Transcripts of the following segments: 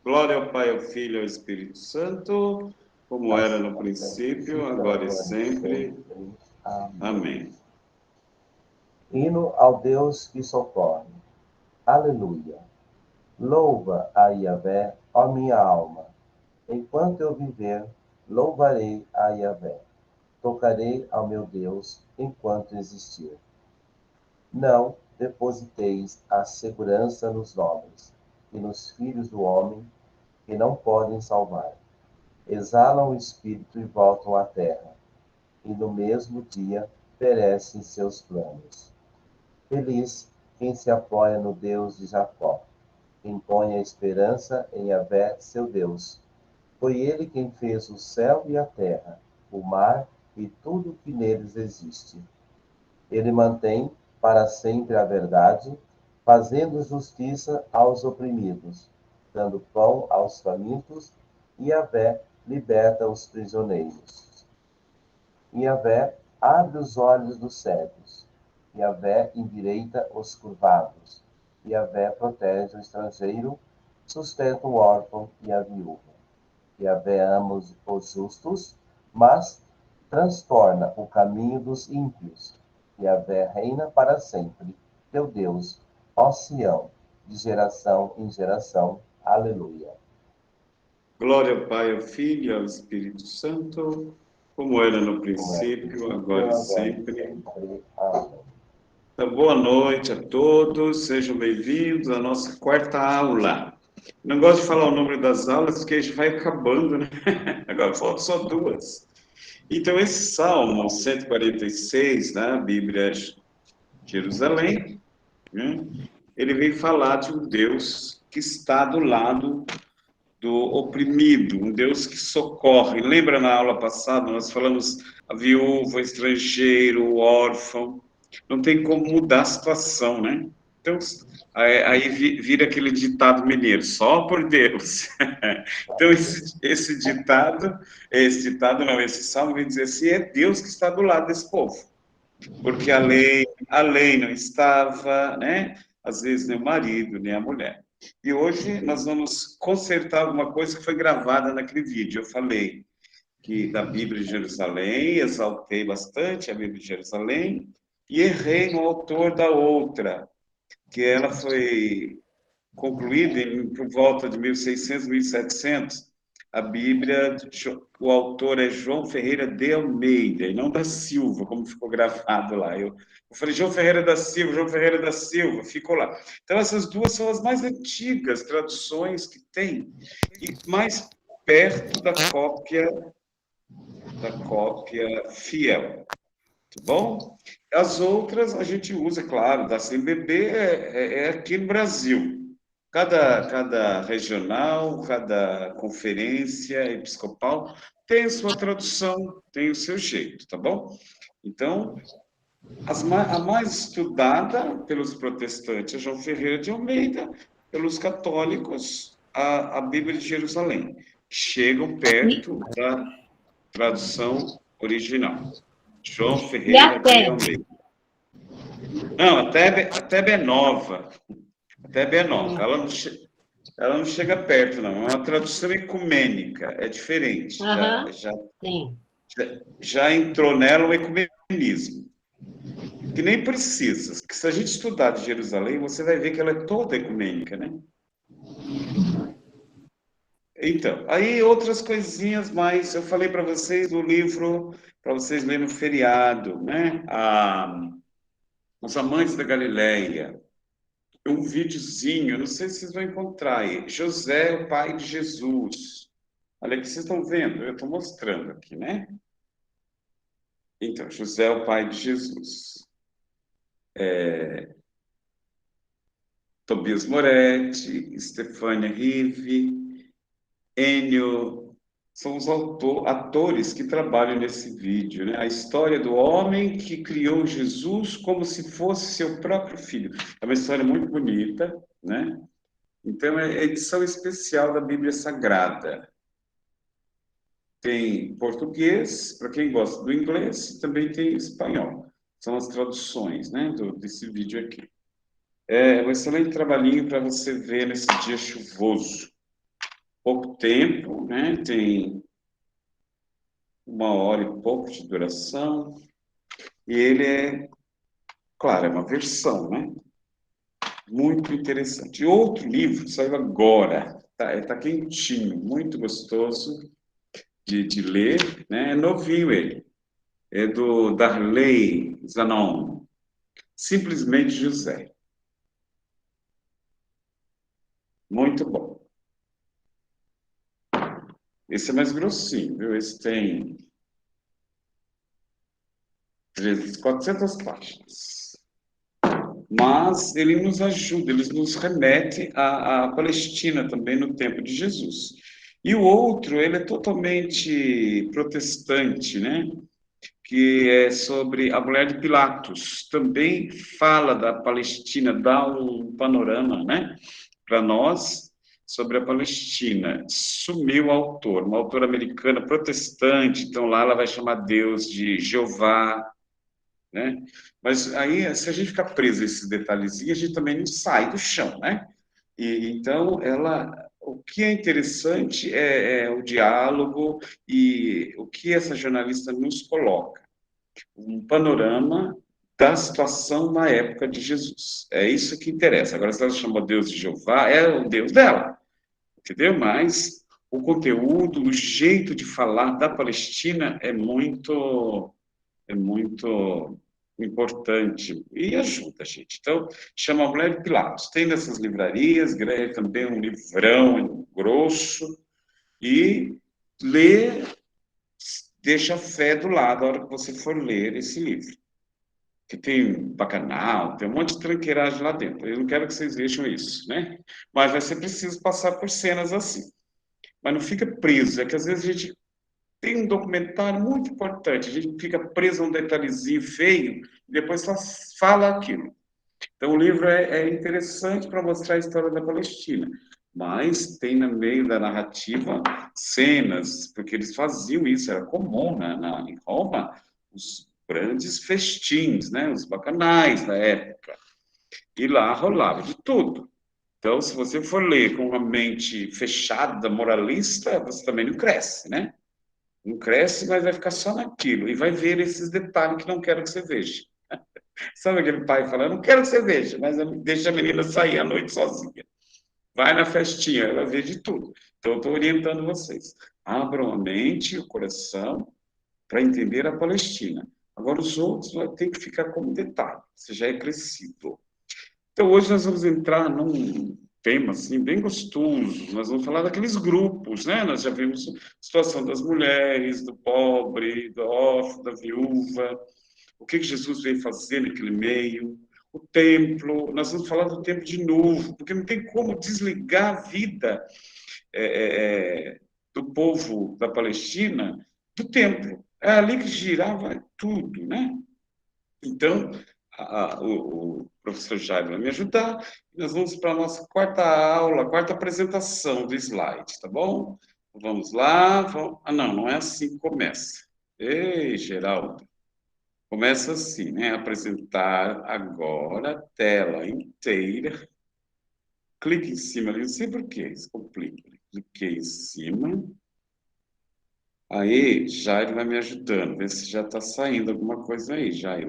Glória ao Pai, ao Filho e ao Espírito Santo, como era no princípio, agora e sempre. Amém. Hino ao Deus que socorre. Aleluia. Louva a Yahvé, ó minha alma. Enquanto eu viver, louvarei a Yahvé. Tocarei ao meu Deus enquanto existir. Não depositeis a segurança nos nobres e nos filhos do homem, que não podem salvar. Exalam o espírito e voltam à terra, e no mesmo dia perecem seus planos. Feliz quem se apoia no Deus de Jacó, quem põe a esperança em Yahvé, seu Deus. Foi ele quem fez o céu e a terra, o mar e tudo o que neles existe. Ele mantém para sempre a verdade, fazendo justiça aos oprimidos, dando pão aos famintos, e Yahvé liberta os prisioneiros. Yahvé abre os olhos dos cegos. Yahvé endireita os curvados. Yahvé protege o estrangeiro, sustenta o órfão e a viúva. Yahvé ama os justos, mas transtorna o caminho dos ímpios. Yahvé reina para sempre, teu Deus, ó Sião, de geração em geração. Aleluia. Glória ao Pai, ao Filho e ao Espírito Santo, como era no princípio, agora e sempre. Amém. Então, boa noite a todos, sejam bem-vindos à nossa quarta aula. Não gosto de falar o número das aulas, porque a gente vai acabando, né? Agora faltam só duas. Então, esse Salmo 146, na Bíblia de Jerusalém, né? Ele vem falar de um Deus que está do lado do oprimido, um Deus que socorre. Lembra na aula passada, nós falamos a viúva, o estrangeiro, o órfão. Não tem como mudar a situação, né? Então, aí vira aquele ditado mineiro, só por Deus. Então, esse salmo vem dizer assim, é Deus que está do lado desse povo. Porque a lei não estava, né? Às vezes nem o marido, nem a mulher. E hoje nós vamos consertar alguma coisa que foi gravada naquele vídeo. Eu falei que da Bíblia de Jerusalém, exaltei bastante a Bíblia de Jerusalém e errei no autor da outra, que ela foi concluída por volta de 1600, 1700. A Bíblia, o autor é João Ferreira de Almeida, e não da Silva, como ficou gravado lá. Eu falei João Ferreira da Silva, ficou lá. Então, essas duas são as mais antigas traduções que tem, e mais perto da cópia fiel. Tá bom? As outras a gente usa, claro, da CNBB é aqui no Brasil. Cada regional, cada conferência episcopal tem a sua tradução, tem o seu jeito, tá bom? Então, a mais estudada pelos protestantes é João Ferreira de Almeida, pelos católicos, a Bíblia de Jerusalém. Chegam perto da tradução original. João Ferreira de Almeida. Não, até é nova. Até é nova. Ela não chega perto, não. É uma tradução ecumênica, é diferente. Já entrou nela o ecumenismo. Que nem precisa, porque se a gente estudar de Jerusalém, você vai ver que ela é toda ecumênica, né? Então, aí outras coisinhas mais. Eu falei para vocês do livro, para vocês lerem no feriado, né? Os Amantes da Galileia. Um videozinho, não sei se vocês vão encontrar aí. José, o pai de Jesus. Olha aqui, vocês estão vendo? Eu estou mostrando aqui, né? Então, José, o pai de Jesus. Tobias Moretti, Stefania Rive, Ennio, são os atores que trabalham nesse vídeo, né? A história do homem que criou Jesus como se fosse seu próprio filho. É uma história muito bonita, né? Então, é edição especial da Bíblia Sagrada. Tem português, para quem gosta do inglês, também tem espanhol. São as traduções, né, desse vídeo aqui. É um excelente trabalhinho para você ver nesse dia chuvoso. pouco tempo, né? Tem 1 hora e pouco de duração. E ele é, claro, é uma versão, né? Muito interessante. E outro livro saiu agora, tá quentinho, muito gostoso de ler, né? É novinho ele. É do Darley Zanon, Simplesmente José. Muito bom. Esse é mais grossinho, viu? Esse tem 400 páginas. Mas ele nos ajuda, ele nos remete à Palestina também no tempo de Jesus. E o outro, ele é totalmente protestante, né? Que é sobre a mulher de Pilatos. Também fala da Palestina, dá um panorama, né? Para nós, sobre a Palestina. Sumiu o autor, uma autora americana protestante, então lá ela vai chamar Deus de Jeová, né? Mas aí, se a gente ficar preso a esses detalhezinhos, a gente também não sai do chão, né? E então, o que é interessante é o diálogo e o que essa jornalista nos coloca, um panorama da situação na época de Jesus. É isso que interessa. Agora, se ela chamou Deus de Jeová, é o Deus dela, entendeu? Mas o conteúdo, o jeito de falar da Palestina é muito importante e ajuda a gente. Então, chama a Mulher de Pilatos. Tem nessas livrarias, é também um livrão grosso, e lê, deixa a fé do lado a hora que você for ler esse livro. Que tem bacanal, tem um monte de tranqueiragem lá dentro. Eu não quero que vocês vejam isso, né? Mas vai ser preciso passar por cenas assim. Mas não fica preso, é que às vezes a gente tem um documentário muito importante, a gente fica preso a um detalhezinho feio e depois só fala aquilo. Então, o livro é interessante para mostrar a história da Palestina, mas tem no meio da narrativa cenas, porque eles faziam isso, era comum em Roma, os grandes festins, né, os bacanais da época, e lá rolava de tudo. Então, se você for ler com uma mente fechada, moralista, você também não cresce, né? Não cresce, mas vai ficar só naquilo. E vai ver esses detalhes que não quero que você veja. Sabe aquele pai falando, não quero que você veja, mas deixa a menina sair à noite sozinha. Vai na festinha, ela vê de tudo. Então, eu estou orientando vocês. Abram a mente e o coração para entender a Palestina. Agora, os outros vai ter que ficar como detalhe. Você já é crescido. Então, hoje nós vamos entrar num tema assim, bem gostoso. Nós vamos falar daqueles grupos, né? Nós já vimos a situação das mulheres, do pobre, do órfão, da viúva, o que Jesus veio fazer naquele meio, o templo. Nós vamos falar do templo de novo, porque não tem como desligar a vida do povo da Palestina do templo. É ali que girava tudo, né? Então, o professor Jair vai me ajudar. Nós vamos para a nossa quarta aula, quarta apresentação do slide, tá bom? Vamos lá. Não, não é assim que começa. Ei, Geraldo. Começa assim, né? Apresentar agora a tela inteira. Clique em cima ali, não sei por que isso complica. Cliquei em cima. Aí, Jair vai me ajudando, ver se já está saindo alguma coisa aí, Jair.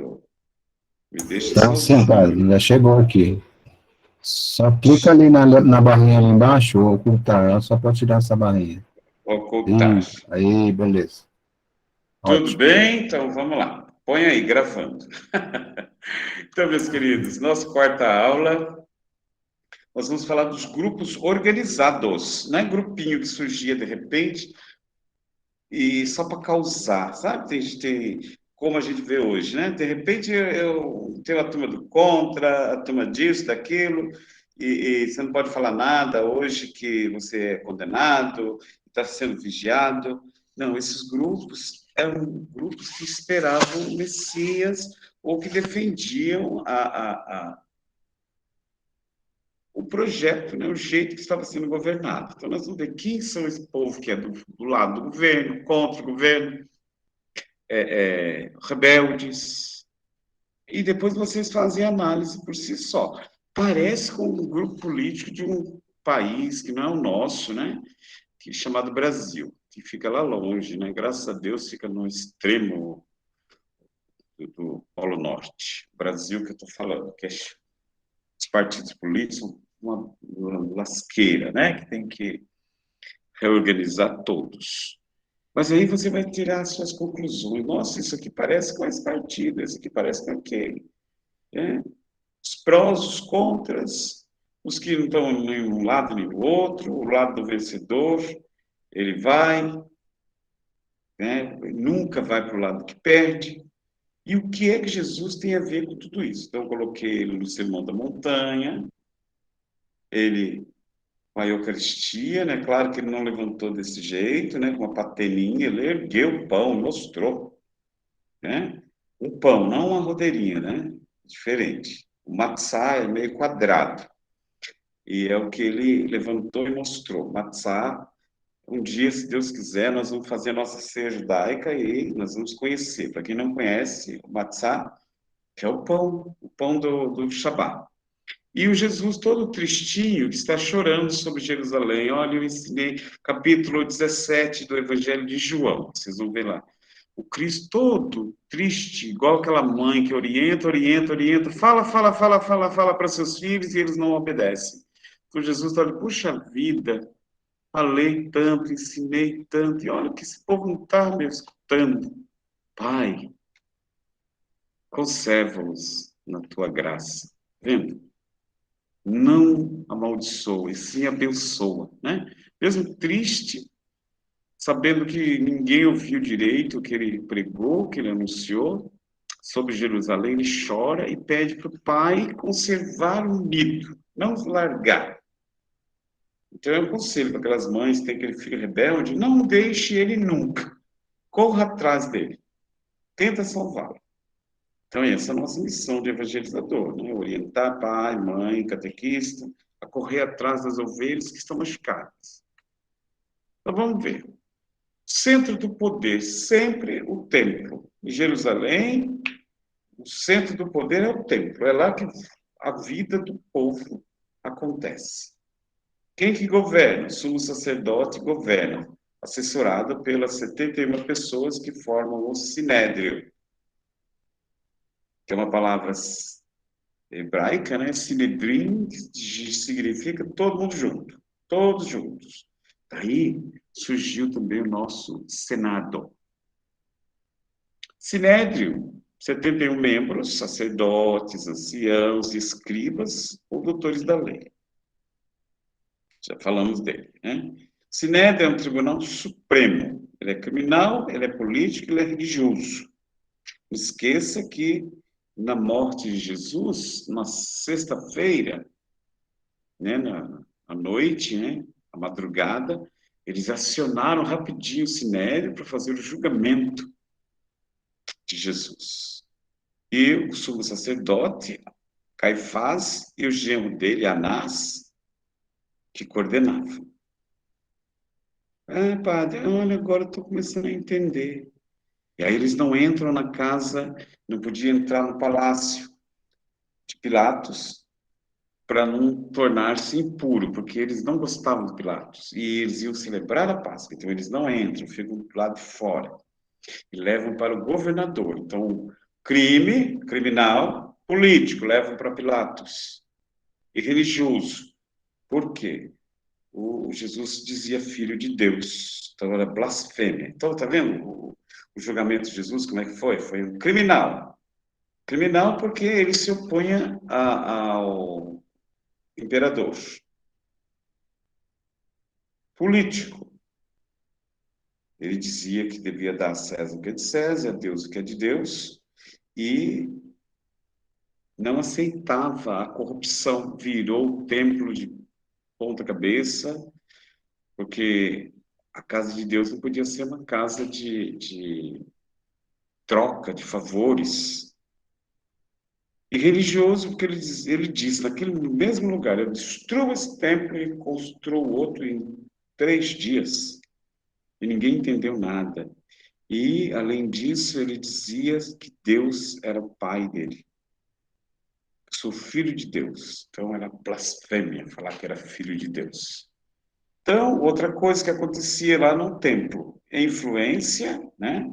Me deixa Então, sim, sozinho. cara, já chegou aqui. Só clica ali na barrinha ali embaixo, ocultar, só para tirar essa barrinha. Ocultar. Aí, beleza. Tudo Ótimo. bem? Então vamos lá. Põe aí, gravando. Então, meus queridos, nossa quarta aula, nós vamos falar dos grupos organizados, não é grupinho que surgia de repente e só para causar, sabe? Como a gente vê hoje, né? De repente eu tenho a turma do contra, a turma disso, daquilo, e você não pode falar nada hoje que você é condenado, está sendo vigiado. Não, esses grupos eram grupos que esperavam o Messias ou que defendiam o projeto, né, o jeito que estava sendo governado. Então, nós vamos ver quem são esse povo que é do lado do governo, contra o governo, rebeldes, e depois vocês fazem análise por si só. Parece com um grupo político de um país que não é o nosso, né? chamado Brasil, que fica lá longe, né? Graças a Deus fica no extremo do Polo Norte. O Brasil que eu estou falando, que os partidos políticos são uma lasqueira, né? Que tem que reorganizar todos. Mas aí você vai tirar as suas conclusões. Nossa, isso aqui parece com esse partido, isso aqui parece com aquele. Né? Os prós, os contras, os que não estão nem um lado nem o outro, o lado do vencedor, ele vai, né? Nunca vai para o lado que perde. E o que é que Jesus tem a ver com tudo isso? Então, eu coloquei ele no Sermão da Montanha, ele com a Eucaristia, né? Claro que ele não levantou desse jeito, né? Com uma patelinha, ele ergueu o pão, mostrou, né? Um pão, não uma rodeirinha, né? Diferente. O matzá é meio quadrado. E é o que ele levantou e mostrou. Matzá, um dia, se Deus quiser, nós vamos fazer a nossa ceia judaica e nós vamos conhecer. Para quem não conhece, o matzá, que é o pão do Shabat. E o Jesus todo tristinho, que está chorando sobre Jerusalém. Olha, eu ensinei capítulo 17 do Evangelho de João, vocês vão ver lá. O Cristo todo triste, igual aquela mãe que orienta, fala para seus filhos e eles não obedecem. Então Jesus está ali, puxa vida, falei tanto, ensinei tanto, e olha que esse povo não está me escutando. Pai, conserva-os na tua graça. Vendo? Não amaldiçoa, e sim abençoa, né? Mesmo triste, sabendo que ninguém ouviu direito o que ele pregou, o que ele anunciou sobre Jerusalém, ele chora e pede para o Pai conservar unido, não largar. Então é um conselho para aquelas mães que têm aquele filho rebelde, não deixe ele nunca, corra atrás dele, tenta salvá-lo. Então, essa é a nossa missão de evangelizador, né? Orientar pai, mãe, catequista, a correr atrás das ovelhas que estão machucadas. Então, vamos ver. Centro do poder, sempre o templo. Em Jerusalém, o centro do poder é o templo. É lá que a vida do povo acontece. Quem que governa? O sumo sacerdote governa, assessorado pelas 71 pessoas que formam o Sinédrio, que é uma palavra hebraica, né? Sinedrim significa todo mundo junto, todos juntos. Daí surgiu também o nosso Senado. Sinédrio, 71 membros, sacerdotes, anciãos, escribas ou doutores da lei. Já falamos dele, né? Sinédrio é um tribunal supremo. Ele é criminal, ele é político, ele é religioso. Não esqueça que na morte de Jesus, na sexta-feira, né, à noite, né, à madrugada, eles acionaram rapidinho o Sinédrio para fazer o julgamento de Jesus. E o sumo sacerdote, Caifás, e o genro dele, Anás, que coordenavam. Ah, padre, olha, agora estou começando a entender. E aí eles não entram na casa, não podiam entrar no palácio de Pilatos para não tornar-se impuro, porque eles não gostavam de Pilatos. E eles iam celebrar a Páscoa, então eles não entram, ficam do lado de fora. E levam para o governador. Então, criminal, político, levam para Pilatos. E religioso. Por quê? O Jesus dizia filho de Deus. Então, era blasfêmia. Então, tá vendo o julgamento de Jesus, como é que foi? Foi um criminal. Criminal porque ele se opunha ao imperador. Político. Ele dizia que devia dar a César o que é de César, a Deus o que é de Deus, e não aceitava a corrupção. Virou o templo de ponta cabeça, porque a casa de Deus não podia ser uma casa de troca de favores. E religioso, porque ele diz, naquele mesmo lugar, eu destruo esse templo e construo outro em 3 dias. E ninguém entendeu nada. E, além disso, ele dizia que Deus era o pai dele. Eu sou filho de Deus. Então, era blasfêmia falar que era filho de Deus. Então, outra coisa que acontecia lá no templo, a influência, né,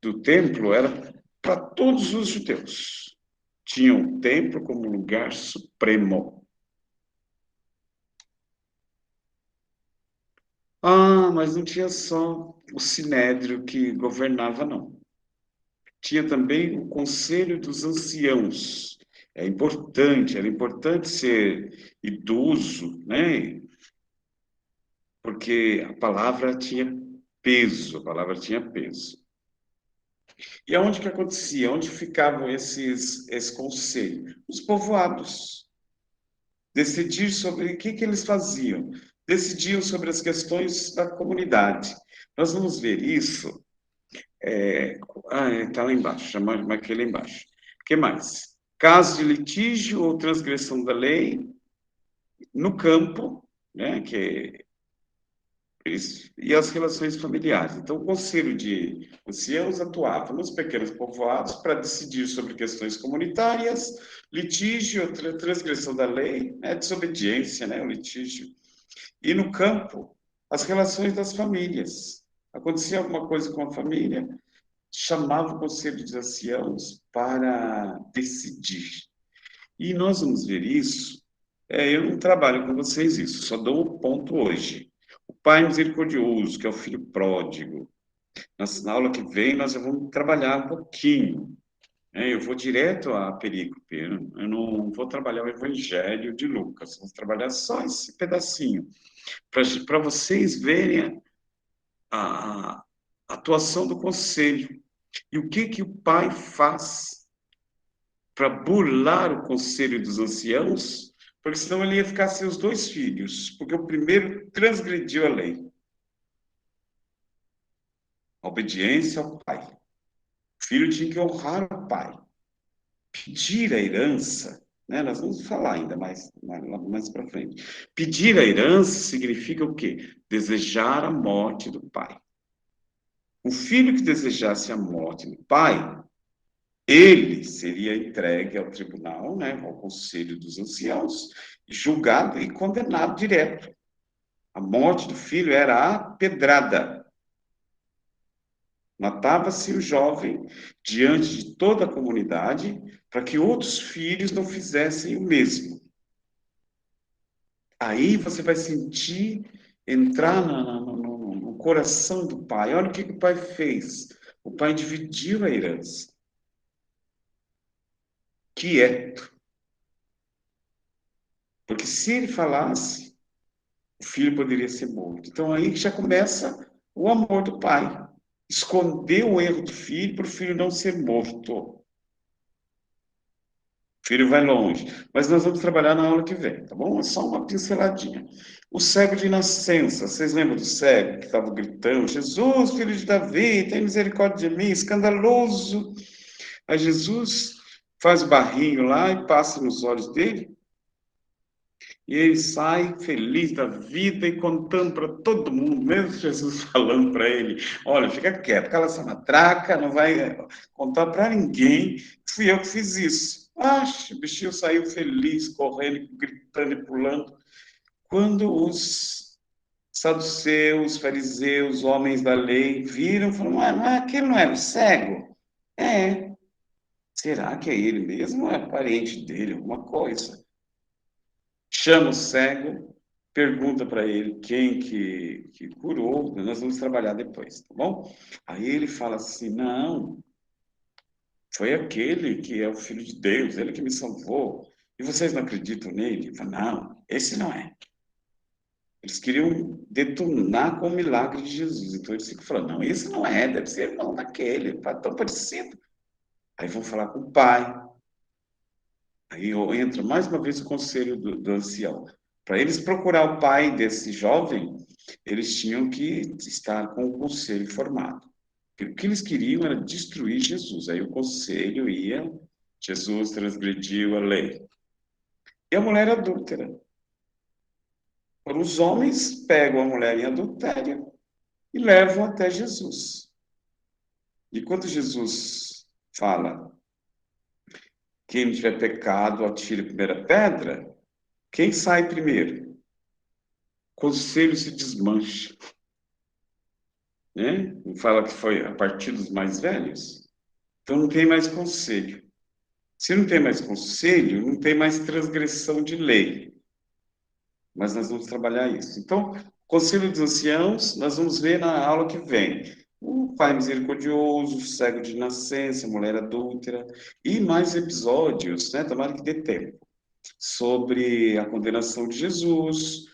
do templo era para todos os judeus. Tinham o templo como lugar supremo. Ah, mas não tinha só o sinédrio que governava, não. Tinha também o conselho dos anciãos. Era importante ser idoso, né? Porque a palavra tinha peso, a palavra tinha peso. E aonde que acontecia? Onde ficavam esse conselho? Os povoados. Decidir sobre o que eles faziam. Decidiam sobre as questões da comunidade. Nós vamos ver isso. Está lá embaixo, já marquei lá embaixo. O que mais? Caso de litígio ou transgressão da lei no campo, né, e as relações familiares. Então, o Conselho de Anciãos atuava nos pequenos povoados para decidir sobre questões comunitárias, litígio, transgressão da lei, né, desobediência, né, o litígio. E no campo, as relações das famílias. Acontecia alguma coisa com a família, chamava o Conselho de Anciãos para decidir. E nós vamos ver isso. Eu não trabalho com vocês isso, só dou o ponto hoje. O pai misericordioso, que é o filho pródigo. Na aula que vem, nós vamos trabalhar um pouquinho. Eu vou direto à perícope, eu não vou trabalhar o evangelho de Lucas, vou trabalhar só esse pedacinho, para vocês verem a atuação do conselho. E o que o pai faz para burlar o conselho dos anciãos, porque senão ele ia ficar sem os dois filhos, porque o primeiro transgrediu a lei. A obediência ao pai. O filho tinha que honrar o pai. Pedir a herança, né? Nós vamos falar ainda mais para frente. Pedir a herança significa o quê? Desejar a morte do pai. O filho que desejasse a morte do pai, ele seria entregue ao tribunal, né, ao conselho dos anciãos, julgado e condenado direto. A morte do filho era a pedrada. Matava-se o jovem diante de toda a comunidade para que outros filhos não fizessem o mesmo. Aí você vai sentir entrar no coração do pai. Olha o que o pai fez. O pai dividiu a herança. Quieto. Porque se ele falasse, o filho poderia ser morto. Então aí já começa o amor do pai. Esconder o erro do filho para o filho não ser morto. O filho vai longe. Mas nós vamos trabalhar na aula que vem, tá bom? É só uma pinceladinha. O cego de nascença. Vocês lembram do cego que estava gritando? Jesus, filho de Davi, tem misericórdia de mim, escandaloso. Aí Jesus faz barrinho lá e passa nos olhos dele. E ele sai feliz da vida e contando para todo mundo, mesmo Jesus falando para ele: olha, fica quieto, cala essa matraca, não vai contar para ninguém, fui eu que fiz isso. O bichinho saiu feliz, correndo, gritando e pulando. Quando os saduceus, fariseus, homens da lei viram, falaram: mas aquele não era o cego? É. Será que é ele mesmo ou é parente dele, alguma coisa? Chama o cego, pergunta para ele quem que curou, nós vamos trabalhar depois, tá bom? Aí ele fala assim: não, foi aquele que é o Filho de Deus, ele que me salvou. E vocês não acreditam nele? Ele fala: não, esse não é. Eles queriam detonar com o milagre de Jesus. Então eles ficam falando: não, esse não é, deve ser irmão daquele, tão parecido. Aí vão falar com o pai. Aí entra mais uma vez o conselho do ancião. Para eles procurar o pai desse jovem, eles tinham que estar com o conselho formado. O que eles queriam era destruir Jesus. Aí o conselho ia, Jesus transgrediu a lei. E a mulher adúltera. Os homens pegam a mulher em adultério e levam até Jesus. E quando Jesus fala: quem tiver pecado, atire a primeira pedra, quem sai primeiro? conselho se desmancha. Né? Fala que foi a partir dos mais velhos. Então não tem mais conselho. Se não tem mais conselho, não tem mais transgressão de lei. Mas nós vamos trabalhar isso. Então, Conselho dos Anciãos, nós vamos ver na aula que vem. O pai misericordioso, o cego de nascença, a mulher adúltera, e mais episódios, né? Tomara que dê tempo, sobre a condenação de Jesus,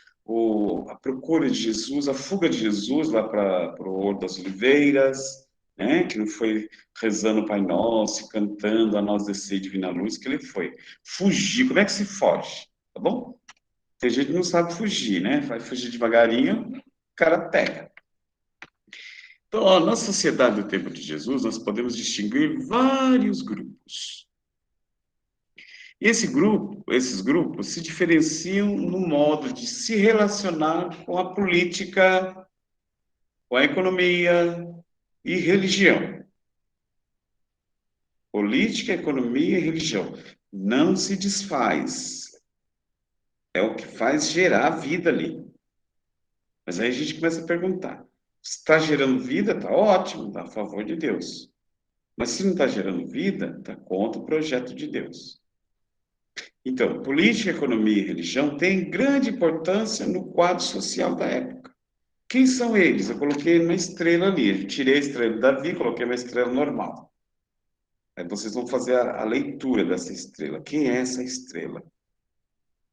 a procura de Jesus, a fuga de Jesus lá para o Horto das Oliveiras, né? Que não foi rezando o Pai Nosso, cantando a nós descer divina luz, que ele foi. Fugir, como é que se foge? Tá bom? Tem gente que não sabe fugir, né? Vai fugir devagarinho, o cara pega. Então, ó, na sociedade do tempo de Jesus, nós podemos distinguir vários grupos. E esses grupos se diferenciam no modo de se relacionar com a política, com a economia e religião. Política, economia e religião. Não se desfaz. É o que faz gerar a vida ali. Mas aí a gente começa a perguntar. Se está gerando vida, está ótimo, está a favor de Deus. Mas se não está gerando vida, está contra o projeto de Deus. Então, política, economia e religião têm grande importância no quadro social da época. Quem são eles? Eu coloquei uma estrela ali. Eu tirei a estrela de Davi, coloquei uma estrela normal. Aí vocês vão fazer a leitura dessa estrela. Quem é essa estrela?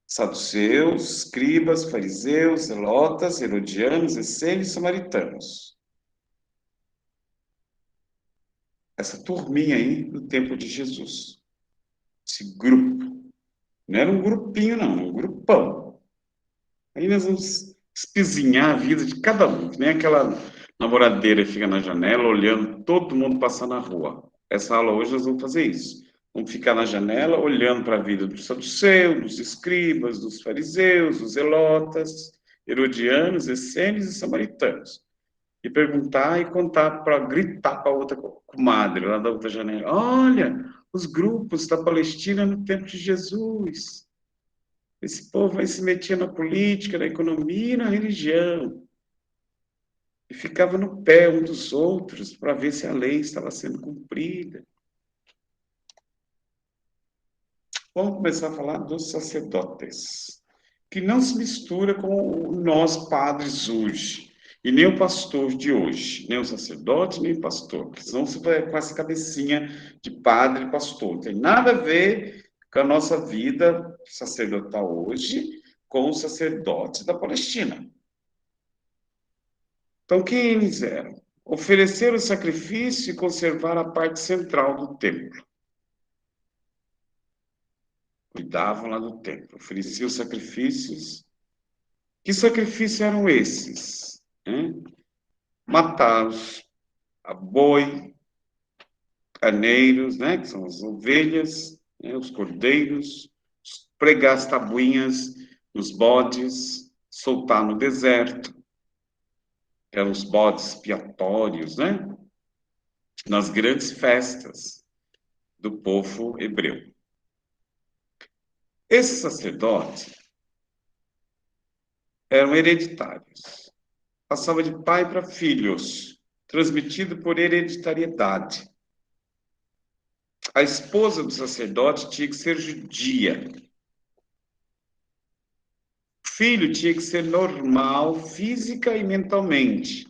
Saduceus, escribas, fariseus, zelotas, herodianos, essênios e samaritanos. Essa turminha aí do tempo de Jesus. Esse grupo. Não era um grupinho, não, era um grupão. Aí nós vamos espizinhar a vida de cada um, que nem aquela namoradeira que fica na janela olhando todo mundo passar na rua. Essa aula hoje nós vamos fazer isso. Vamos ficar na janela olhando para a vida dos saduceus, dos escribas, dos fariseus, dos zelotas, herodianos, essênios e samaritanos. E perguntar e contar, para gritar para a outra comadre lá da outra janela. Olha, os grupos da Palestina no tempo de Jesus. Esse povo vai se meter na política, na economia e na religião. E ficava no pé um dos outros para ver se a lei estava sendo cumprida. Vamos começar a falar dos sacerdotes, que não se mistura com nós padres hoje, e nem o pastor de hoje, nem o sacerdote, nem o pastor, porque senão você vai com essa cabecinha de padre e pastor. Não tem nada a ver com a nossa vida sacerdotal hoje, com os sacerdotes da Palestina. Então, quem eles eram? Oferecer o sacrifício e conservar a parte central do templo. Cuidavam lá do templo, ofereciam sacrifícios. Que sacrifícios eram esses? Matá-los a boi, carneiros, né, que são as ovelhas, né, os cordeiros, pregar as tabuinhas nos bodes, soltar no deserto, que eram os bodes expiatórios, né, nas grandes festas do povo hebreu. Esses sacerdotes eram hereditários. Passava de pai para filhos, transmitido por hereditariedade. A esposa do sacerdote tinha que ser judia. O filho tinha que ser normal, física e mentalmente,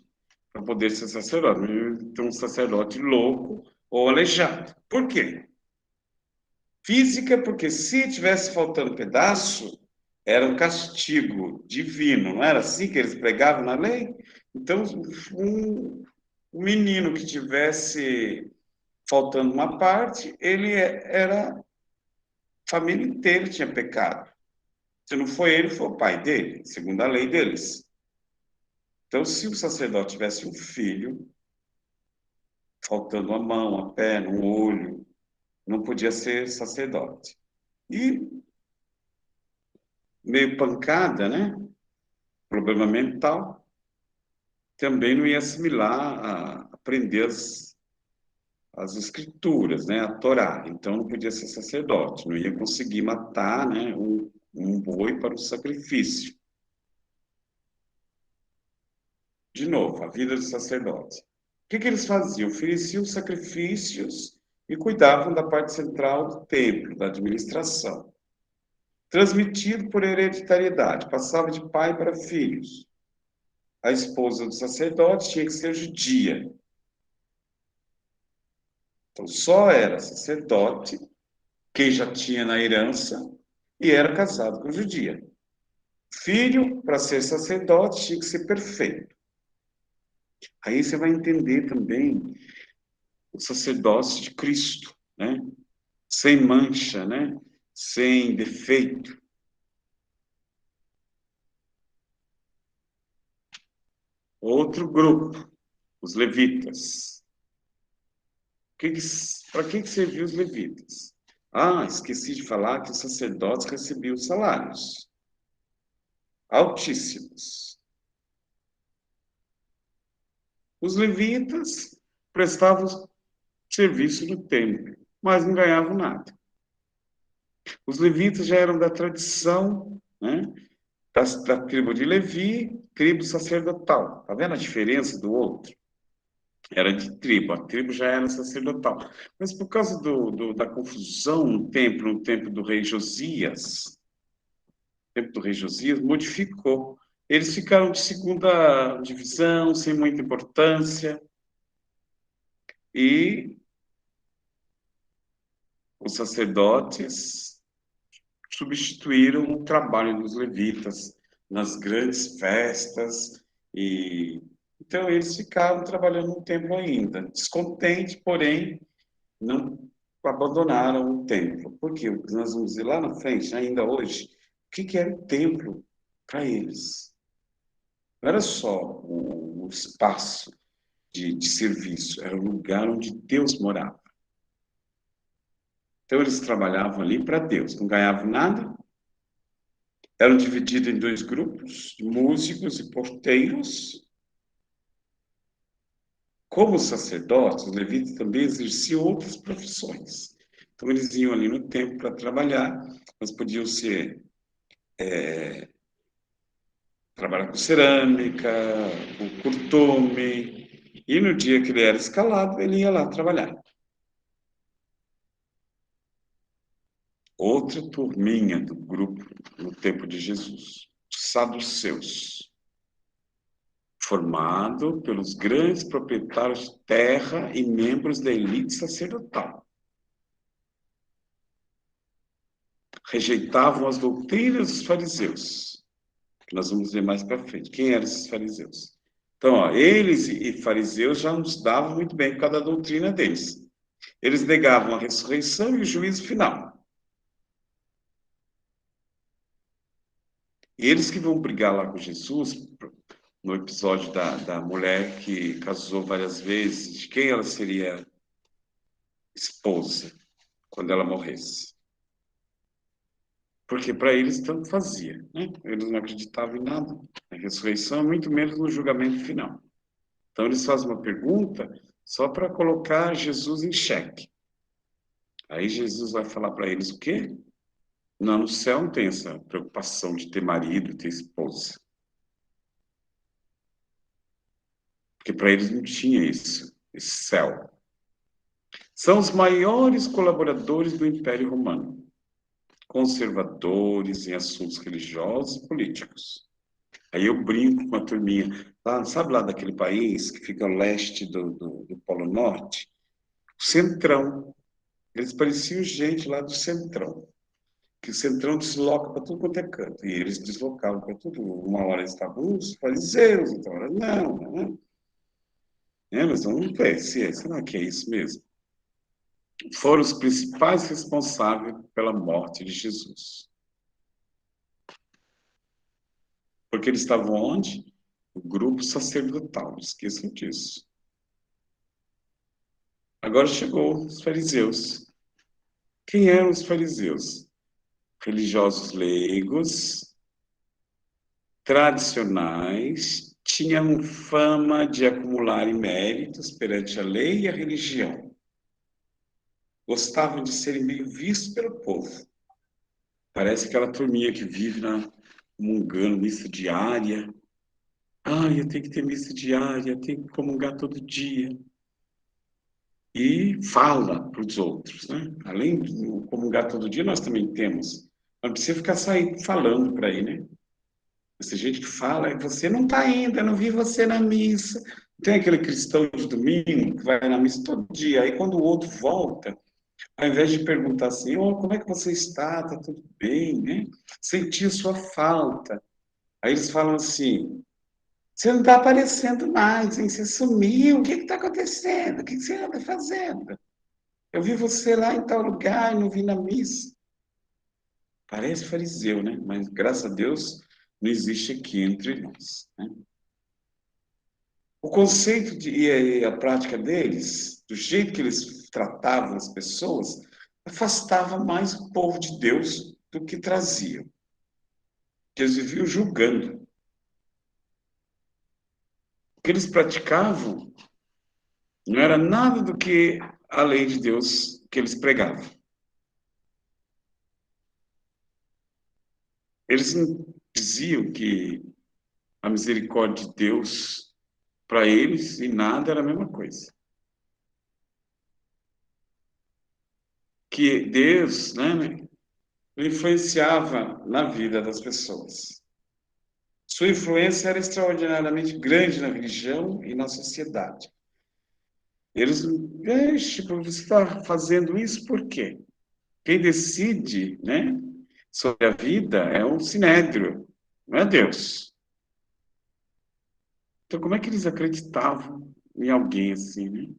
para poder ser sacerdote. Então, um sacerdote louco ou aleijado. Por quê? Física, porque se tivesse faltando pedaço, era um castigo divino, não era assim que eles pregavam na lei? Então, um menino que tivesse faltando uma parte, ele era, a família inteira tinha pecado. Se não foi ele, foi o pai dele, segundo a lei deles. Então, se o sacerdote tivesse um filho, faltando uma mão, uma perna, um olho, não podia ser sacerdote. E meio pancada, né? Problema mental, também não ia assimilar, aprender as escrituras, né? A Torá. Então não podia ser sacerdote, não ia conseguir matar, né? Um boi para o sacrifício. de novo, a vida do sacerdote. O que eles faziam? Ofereciam sacrifícios e cuidavam da parte central do templo, da administração. Transmitido por hereditariedade, passava de pai para filhos. A esposa do sacerdote tinha que ser judia. Então, só era sacerdote quem já tinha na herança e era casado com judia. Filho, para ser sacerdote, tinha que ser perfeito. Aí você vai entender também o sacerdócio de Cristo, né? Sem mancha, né? Sem defeito. Outro grupo, os levitas. Para que serviam os levitas? Ah, esqueci de falar que os sacerdotes recebiam salários altíssimos. Os levitas prestavam serviço no templo, mas não ganhavam nada. Os levitas já eram da tradição, né, da tribo de Levi, tribo sacerdotal. Está vendo a diferença do outro? Era de tribo, a tribo já era sacerdotal. Mas por causa da confusão no tempo do rei Josias, modificou. Eles ficaram de segunda divisão, sem muita importância, e os sacerdotes substituíram o trabalho dos levitas nas grandes festas, e então eles ficaram trabalhando um tempo ainda, descontentes, porém não abandonaram o templo. Porque nós vamos ver lá na frente, ainda hoje, o que era o templo para eles? Não era só o espaço de serviço, era o lugar onde Deus morava. Então eles trabalhavam ali para Deus, não ganhavam nada, eram divididos em dois grupos, músicos e porteiros. Como sacerdotes, os levitas também exerciam outras profissões. Então eles iam ali no templo para trabalhar, mas podiam ser trabalhar com cerâmica, com curtume, e no dia que ele era escalado, ele ia lá trabalhar. Outra turminha do grupo no tempo de Jesus, os saduceus, formado pelos grandes proprietários de terra e membros da elite sacerdotal. Rejeitavam as doutrinas dos fariseus, que nós vamos ver mais para frente. Quem eram esses fariseus? Então, ó, eles e fariseus já nos davam muito bem por causa da doutrina deles. Eles negavam a ressurreição e o juízo final. E eles que vão brigar lá com Jesus, no episódio da mulher que casou várias vezes, de quem ela seria esposa quando ela morresse. Porque para eles tanto fazia, né? Eles não acreditavam em nada na ressurreição, muito menos no julgamento final. Então eles fazem uma pergunta só para colocar Jesus em xeque. Aí Jesus vai falar para eles o quê? Não, no céu não tem essa preocupação de ter marido, ter esposa. Porque para eles não tinha isso, esse céu. São os maiores colaboradores do Império Romano, conservadores em assuntos religiosos e políticos. Aí eu brinco com a turminha, lá, sabe lá daquele país que fica ao leste do Polo Norte? O Centrão. Eles pareciam gente lá do Centrão, que o Centrão desloca para tudo quanto é canto. E eles deslocavam para tudo. Uma hora estavam os fariseus, outra hora não. Mas vamos ver, será que é isso mesmo? Foram os principais responsáveis pela morte de Jesus. Porque eles estavam onde? O grupo sacerdotal, não esqueçam disso. Agora chegou os fariseus. Quem eram os fariseus? Religiosos leigos, tradicionais, tinham fama de acumularem méritos perante a lei e a religião. Gostavam de serem bem vistos pelo povo. Parece aquela turminha que vive mungando missa diária. eu tenho que ter missa diária, eu tenho que comungar todo dia. E fala para os outros, né? Além de comungar todo dia, nós também temos. Não precisa ficar falando para aí, né? Essa gente que fala, você não está indo, eu não vi você na missa. Tem aquele cristão de domingo que vai na missa todo dia, aí quando o outro volta, ao invés de perguntar assim, como é que você está? Está tudo bem, né? Senti sua falta. Aí eles falam assim, você não está aparecendo mais, hein? Você sumiu, o que está acontecendo? O que você anda fazendo? Eu vi você lá em tal lugar, não vi na missa. Parece fariseu, né? Mas graças a Deus não existe aqui entre nós, né? O conceito e a prática deles, do jeito que eles tratavam as pessoas, afastava mais o povo de Deus do que traziam. Porque eles viviam julgando. O que eles praticavam não era nada do que a lei de Deus que eles pregavam. Eles não diziam que a misericórdia de Deus para eles e nada era a mesma coisa. Que Deus, né, influenciava na vida das pessoas. Sua influência era extraordinariamente grande na religião e na sociedade. Eles, você está fazendo isso por quê? Quem decide, né, sobre a vida é um sinédrio, não é Deus. Então, como é que eles acreditavam em alguém assim, né?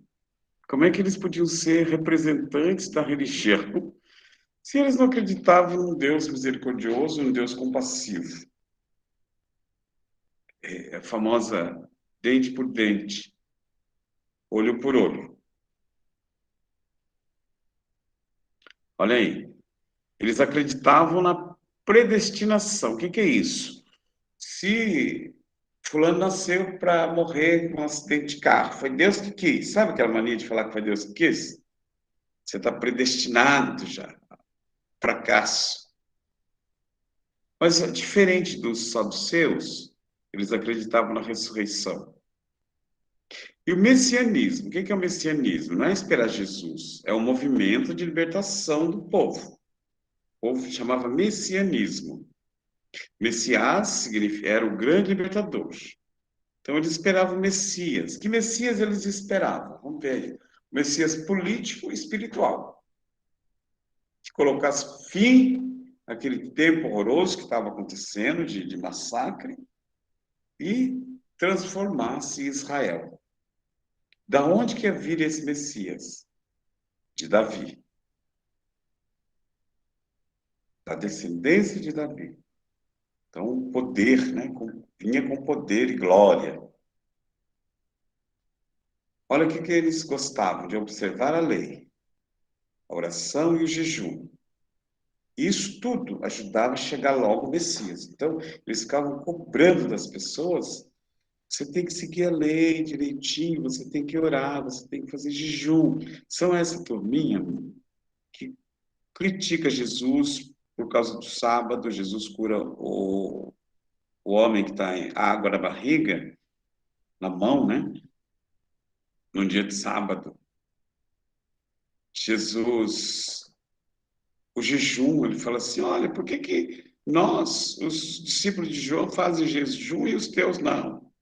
Como é que eles podiam ser representantes da religião se eles não acreditavam num Deus misericordioso, num Deus compassivo? É a famosa dente por dente, olho por olho. Olha aí. Eles acreditavam na predestinação. O que é isso? Se fulano nasceu para morrer com um acidente de carro, foi Deus que quis. Sabe aquela mania de falar que foi Deus que quis? Você está predestinado já. Fracasso. Mas diferente dos saduceus, eles acreditavam na ressurreição. E o messianismo, o que é o messianismo? Não é esperar Jesus, é um movimento de libertação do povo. O povo chamava messianismo. Messias era o grande libertador. Então eles esperavam o Messias. Que Messias eles esperavam? Vamos ver aí. O Messias político e espiritual. Que colocasse fim àquele tempo horroroso que estava acontecendo de massacre e transformasse Israel. Da onde que ia vir esse Messias? De Davi. Da descendência de Davi. Então, o poder, né? Vinha com poder e glória. Olha o que eles gostavam de observar: a lei, a oração e o jejum. Isso tudo ajudava a chegar logo o Messias. Então, eles ficavam cobrando das pessoas: você tem que seguir a lei direitinho, você tem que orar, você tem que fazer jejum. São essa turminha que critica Jesus por causa do sábado. Jesus cura o homem que está em água na barriga, na mão, né? Num dia de sábado. Jesus, o jejum, ele fala assim: olha, por que nós, os discípulos de João, fazem jejum e os teus não?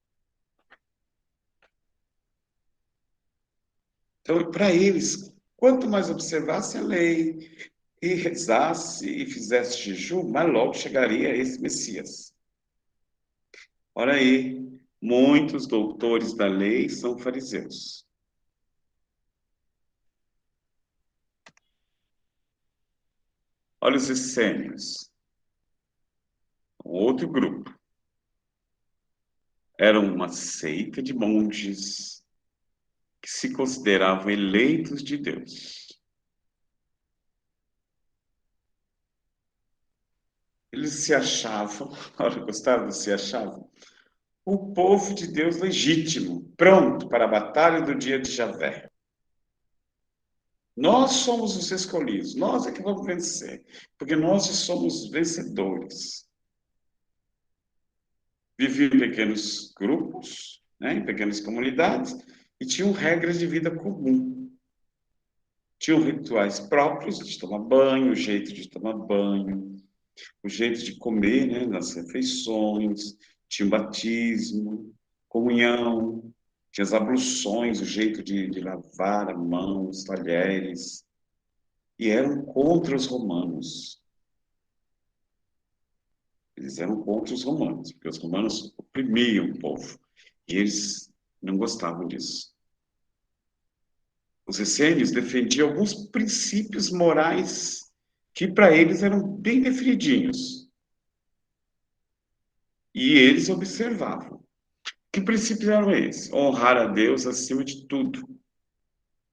Então, para eles, quanto mais observasse a lei e rezasse e fizesse jejum, mais logo chegaria esse Messias. Olha aí, muitos doutores da lei são fariseus. Olha os essênios, um outro grupo. Era uma seita de monges que se consideravam eleitos de Deus. Eles se achavam, olha, Gustavo, se achavam o povo de Deus legítimo, pronto para a batalha do dia de Javé. Nós somos os escolhidos, nós é que vamos vencer, porque nós somos vencedores. viviam em pequenos grupos, né, em pequenas comunidades, e tinham regras de vida comum. Tinham rituais próprios de tomar banho, o jeito de tomar banho, o jeito de comer, né, nas refeições, tinha o batismo, comunhão, tinha as abluções, o jeito de lavar a mão, os talheres, e eram contra os romanos. Eles eram contra os romanos, porque os romanos oprimiam o povo, e eles não gostavam disso. Os essênios defendiam alguns princípios morais que para eles eram bem definidinhos. E eles observavam. Que princípios eram esses? Honrar a Deus acima de tudo.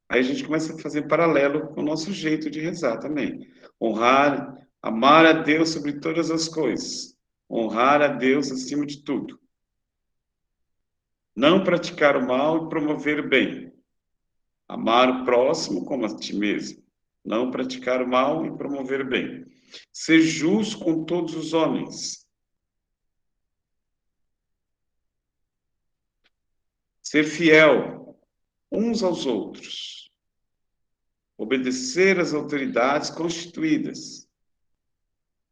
Aí a gente começa a fazer paralelo com o nosso jeito de rezar também. Honrar, amar a Deus sobre todas as coisas. Honrar a Deus acima de tudo. Não praticar o mal e promover o bem. Amar o próximo como a ti mesmo. Não praticar o mal e promover o bem. Ser justo com todos os homens. Ser fiel uns aos outros. Obedecer às autoridades constituídas.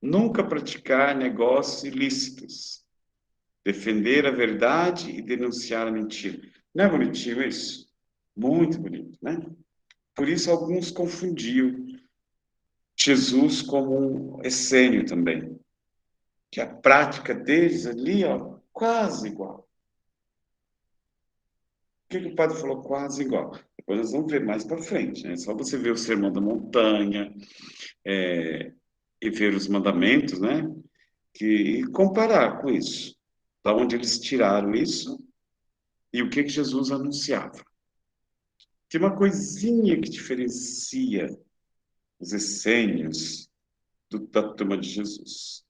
Nunca praticar negócios ilícitos. Defender a verdade e denunciar a mentira. Não é bonitinho isso? Muito bonito, né? Por isso alguns confundiam Jesus como um essênio também. Que a prática deles ali, ó, quase igual. Por que o padre falou quase igual? Depois nós vamos ver mais para frente, né? Só você ver o Sermão da Montanha, e ver os mandamentos, né? E comparar com isso. Da onde eles tiraram isso e o que Jesus anunciava. Tem uma coisinha que diferencia os essênios da turma de Jesus.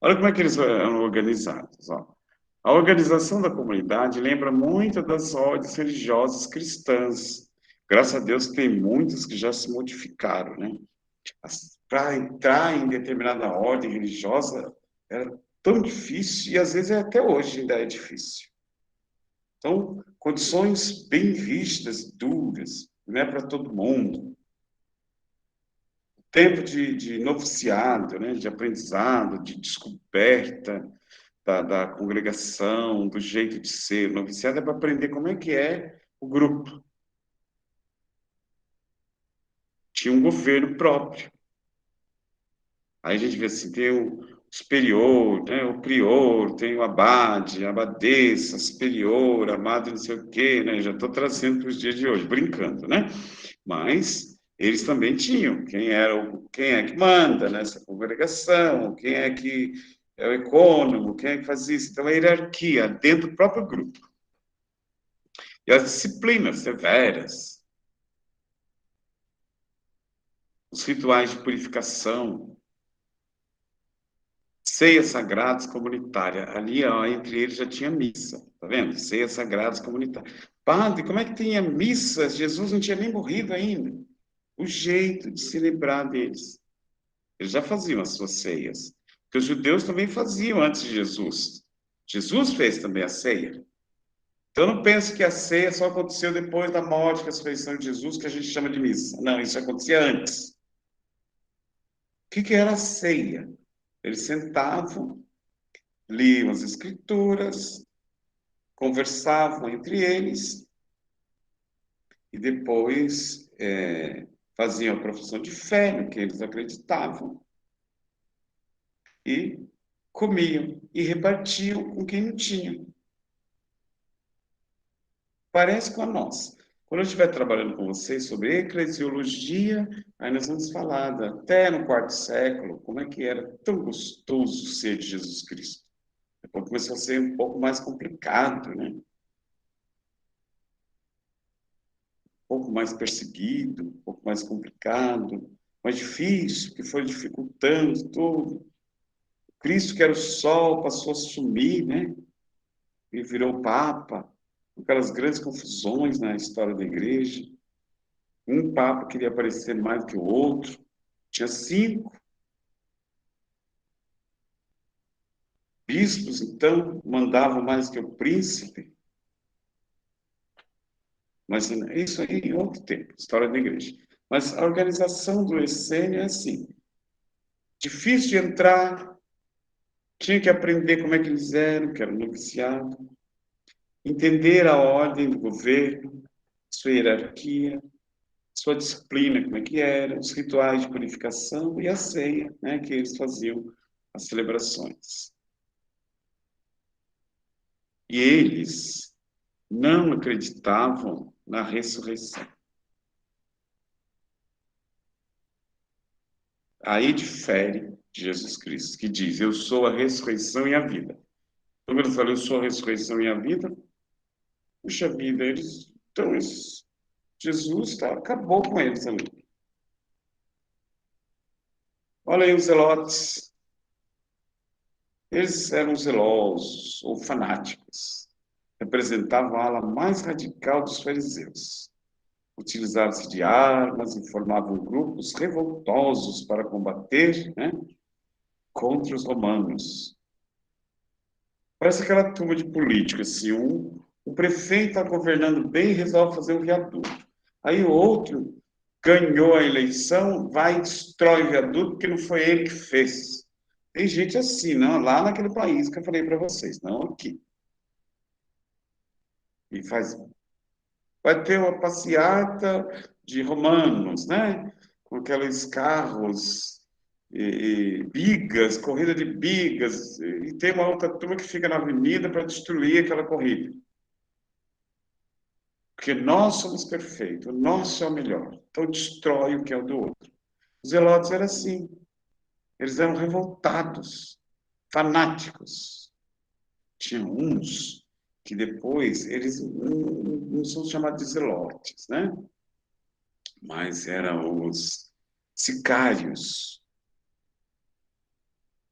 Olha como é que eles eram organizados. Ó. A organização da comunidade lembra muito das ordens religiosas cristãs. Graças a Deus tem muitas que já se modificaram, né? Para entrar em determinada ordem religiosa era tão difícil e às vezes até hoje ainda é difícil. Então, condições bem rígidas, duras, não é para todo mundo. Tempo de noviciado, né, de aprendizado, de descoberta da congregação, do jeito de ser. O noviciado é para aprender como é o grupo. Tinha um governo próprio. Aí a gente vê assim, tem o superior, né, o prior, tem o abade, a abadesa, superior, amado não sei o quê, né, já estou trazendo para os dias de hoje, brincando, né? Mas eles também tinham, quem é que manda nessa congregação, quem é que é o ecônomo, quem é que faz isso. Então, a hierarquia dentro do próprio grupo. E as disciplinas severas, os rituais de purificação, ceias sagradas comunitárias. Ali, ó, entre eles já tinha missa, tá vendo? Ceias sagradas comunitárias. Padre, como é que tinha missa? Jesus não tinha nem morrido ainda. O jeito de se lembrar deles. Eles já faziam as suas ceias. Porque os judeus também faziam antes de Jesus. Jesus fez também a ceia. Então, eu não penso que a ceia só aconteceu depois da morte e ressurreição de Jesus, que a gente chama de missa. Não, isso acontecia antes. O que era a ceia? Eles sentavam, liam as escrituras, conversavam entre eles e depois faziam a profissão de fé no que eles acreditavam e comiam e repartiam com quem não tinha. Parece com a nossa. Quando eu estiver trabalhando com vocês sobre eclesiologia, aí nós vamos falar até no quarto século, como é que era tão gostoso ser de Jesus Cristo. Depois começou a ser um pouco mais complicado, né? Um pouco mais perseguido, um pouco mais complicado, mais difícil, que foi dificultando tudo. Cristo, que era o sol, passou a sumir, né? E virou Papa, aquelas grandes confusões na história da igreja. Um Papa queria aparecer mais do que o outro. Tinha 5 bispos, então, mandavam mais que o príncipe. Mas isso aí em outro tempo, história da igreja. Mas a organização do essênio é assim. Difícil de entrar, tinha que aprender como é que eles eram, que era um noviciado, entender a ordem do governo, sua hierarquia, sua disciplina, como é que era, os rituais de purificação e a ceia, né, que eles faziam, as celebrações. E eles não acreditavam na ressurreição. Aí difere de Jesus Cristo, que diz, eu sou a ressurreição e a vida. Quando ele fala, eu sou a ressurreição e a vida, puxa vida, Jesus acabou com eles ali. Olha aí os zelotes. Eles eram zelosos ou fanáticos. Representavam a ala mais radical dos fariseus. Utilizavam-se de armas e formavam grupos revoltosos para combater, né, contra os romanos. Parece aquela turma de políticos, assim, o prefeito está governando bem e resolve fazer um viaduto. Aí o outro ganhou a eleição, vai e destrói o viaduto porque não foi ele que fez. Tem gente assim, não, lá naquele país que eu falei para vocês, não aqui. E vai ter uma passeata de romanos, né? Com aqueles carros bigas, corrida de bigas, e tem uma outra turma que fica na avenida para destruir aquela corrida. Porque nós somos perfeitos, o nosso é o melhor. Então destrói o que é o do outro. Os zelotes eram assim. Eles eram revoltados, fanáticos. Tinha uns que depois eles não são chamados de zelotes, né? Mas eram os sicários,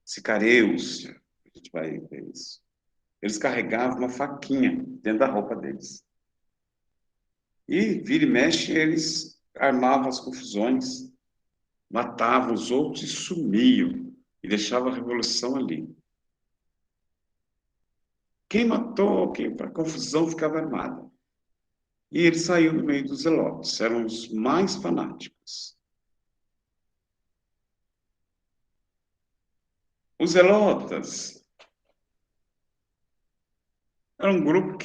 sicareus, a gente vai ver isso. Eles carregavam uma faquinha dentro da roupa deles. E, vira e mexe, eles armavam as confusões, matavam os outros e sumiam, e deixavam a revolução ali. Quem matou, a confusão ficava armada. E ele saiu no meio dos zelotes, eram os mais fanáticos. Os zelotas eram um grupo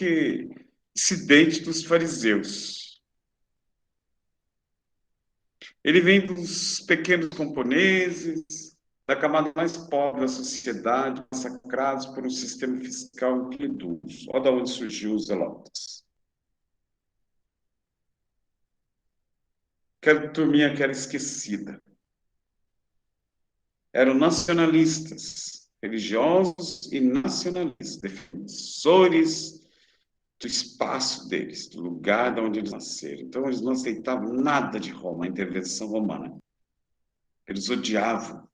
dissidente dos fariseus. Ele vem dos pequenos camponeses, da camada mais pobre da sociedade, massacrados por um sistema fiscal impiedoso. Olha de onde surgiu os zelotas. Aquela turminha que era esquecida. Eram nacionalistas, religiosos e nacionalistas, defensores do espaço deles, do lugar de onde eles nasceram. Então, eles não aceitavam nada de Roma, a intervenção romana. Eles odiavam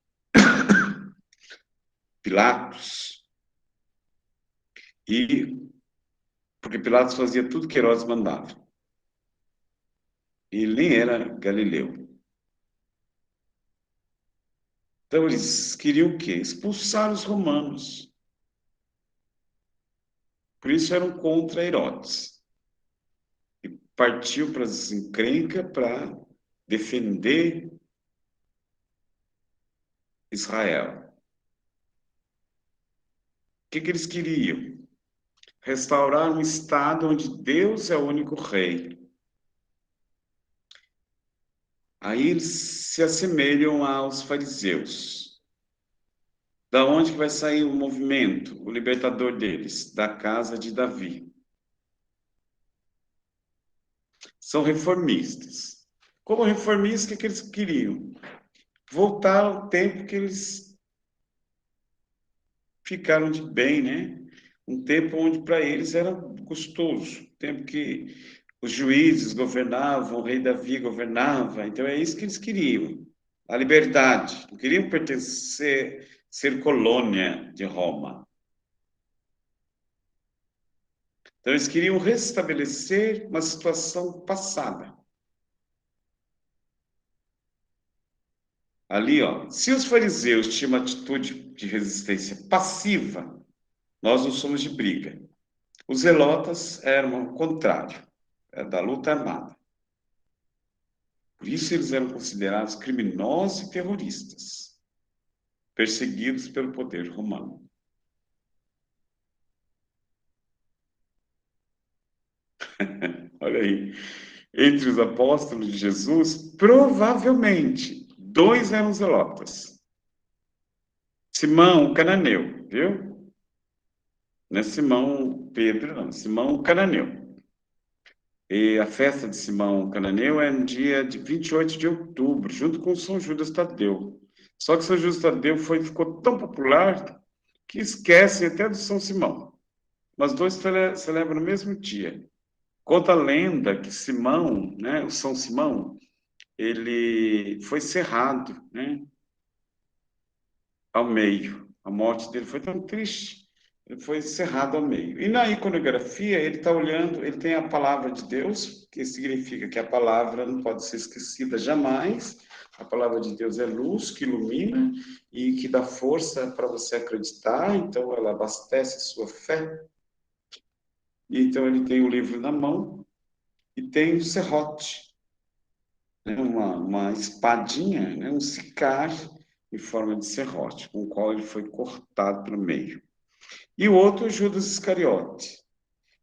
Pilatos, porque Pilatos fazia tudo que Herodes mandava. E ele nem era galileu. Então, eles queriam o quê? Expulsar os romanos. Por isso eram contra Herodes. E partiu para as encrencas para defender Israel. O que eles queriam? Restaurar um estado onde Deus é o único rei. Aí eles se assemelham aos fariseus. Da onde vai sair o movimento, o libertador deles? Da casa de Davi. São reformistas. Como reformistas, o que eles queriam? Voltar ao tempo que eles ficaram de bem, né? Um tempo onde para eles era gostoso, tempo que os juízes governavam, o rei Davi governava, então é isso que eles queriam, a liberdade, não queriam pertencer, ser colônia de Roma. Então eles queriam restabelecer uma situação passada. Ali, ó, se os fariseus tinham uma atitude de resistência passiva, Nós não somos de briga. Os zelotas eram o contrário, da luta armada. Por isso eles eram considerados criminosos e terroristas, perseguidos pelo poder romano. Olha aí. Entre os apóstolos de Jesus, provavelmente, 2 eram zelotas. Simão, o cananeu, viu? Não é Simão Pedro, não. Simão, o cananeu. E a festa de Simão Cananeu é no dia de 28 de outubro, junto com São Judas Tadeu. Só que São Judas Tadeu ficou tão popular que esquecem até do São Simão. Mas dois celebram no mesmo dia. Conta a lenda que Simão, né, o São Simão, ele foi cerrado, né, ao meio. A morte dele foi tão triste. Ele foi cerrado ao meio. E na iconografia, ele está olhando, ele tem a palavra de Deus, que significa que a palavra não pode ser esquecida jamais. A palavra de Deus é luz que ilumina e que dá força para você acreditar, então ela abastece sua fé. E então ele tem o livro na mão e tem o serrote, né? Uma espadinha, né? Um sicar em forma de serrote, com o qual ele foi cortado pelo meio. E o outro, Judas Iscariote.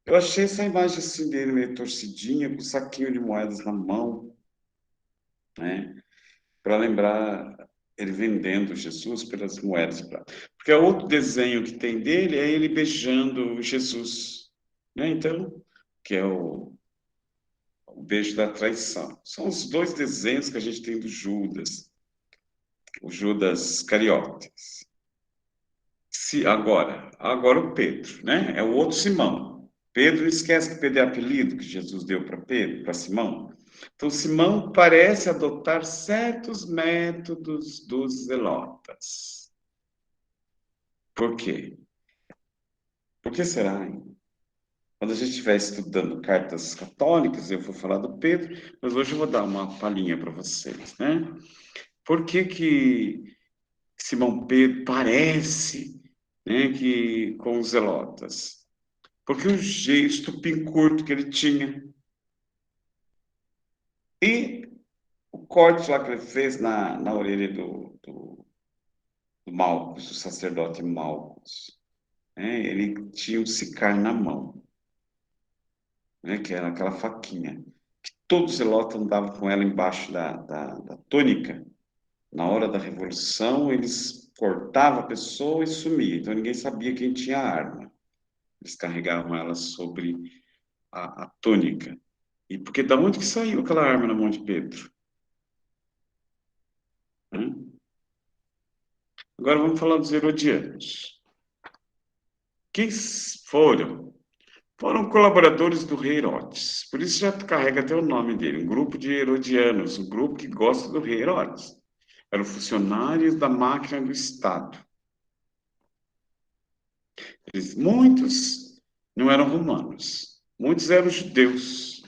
Eu achei essa imagem assim dele meio torcidinha, com um saquinho de moedas na mão, né? Para lembrar ele vendendo Jesus pelas moedas. Porque o outro desenho que tem dele é ele beijando Jesus, né? Então, que é o beijo da traição. São os 2 desenhos que a gente tem do Judas, o Judas Iscariotes. Agora o Pedro, né? É o outro Simão. Pedro esquece que Pedro é apelido que Jesus deu para Pedro, para Simão. Então, Simão parece adotar certos métodos dos zelotas. Por quê? Por que será, hein? Quando a gente estiver estudando cartas católicas, eu vou falar do Pedro, mas hoje eu vou dar uma palhinha para vocês, né? Por que Simão Pedro parece, né, que com os zelotas? Porque o estupim curto que ele tinha e o corte lá que ele fez na orelha do Malcos, do sacerdote Malcos, né? Ele tinha um sicar na mão, né, que era aquela faquinha, que todo zelota andava com ela embaixo da túnica. Na hora da Revolução, eles cortavam a pessoa e sumiam, então ninguém sabia quem tinha a arma. Eles carregavam ela sobre a túnica. E porque da onde que saiu aquela arma na mão de Pedro? Hum? Agora vamos falar dos herodianos. Quem foram? Foram colaboradores do rei Herodes. Por isso já carrega até o nome dele, um grupo de herodianos, um grupo que gosta do rei Herodes. Eram funcionários da máquina do Estado. Muitos não eram romanos, muitos eram judeus,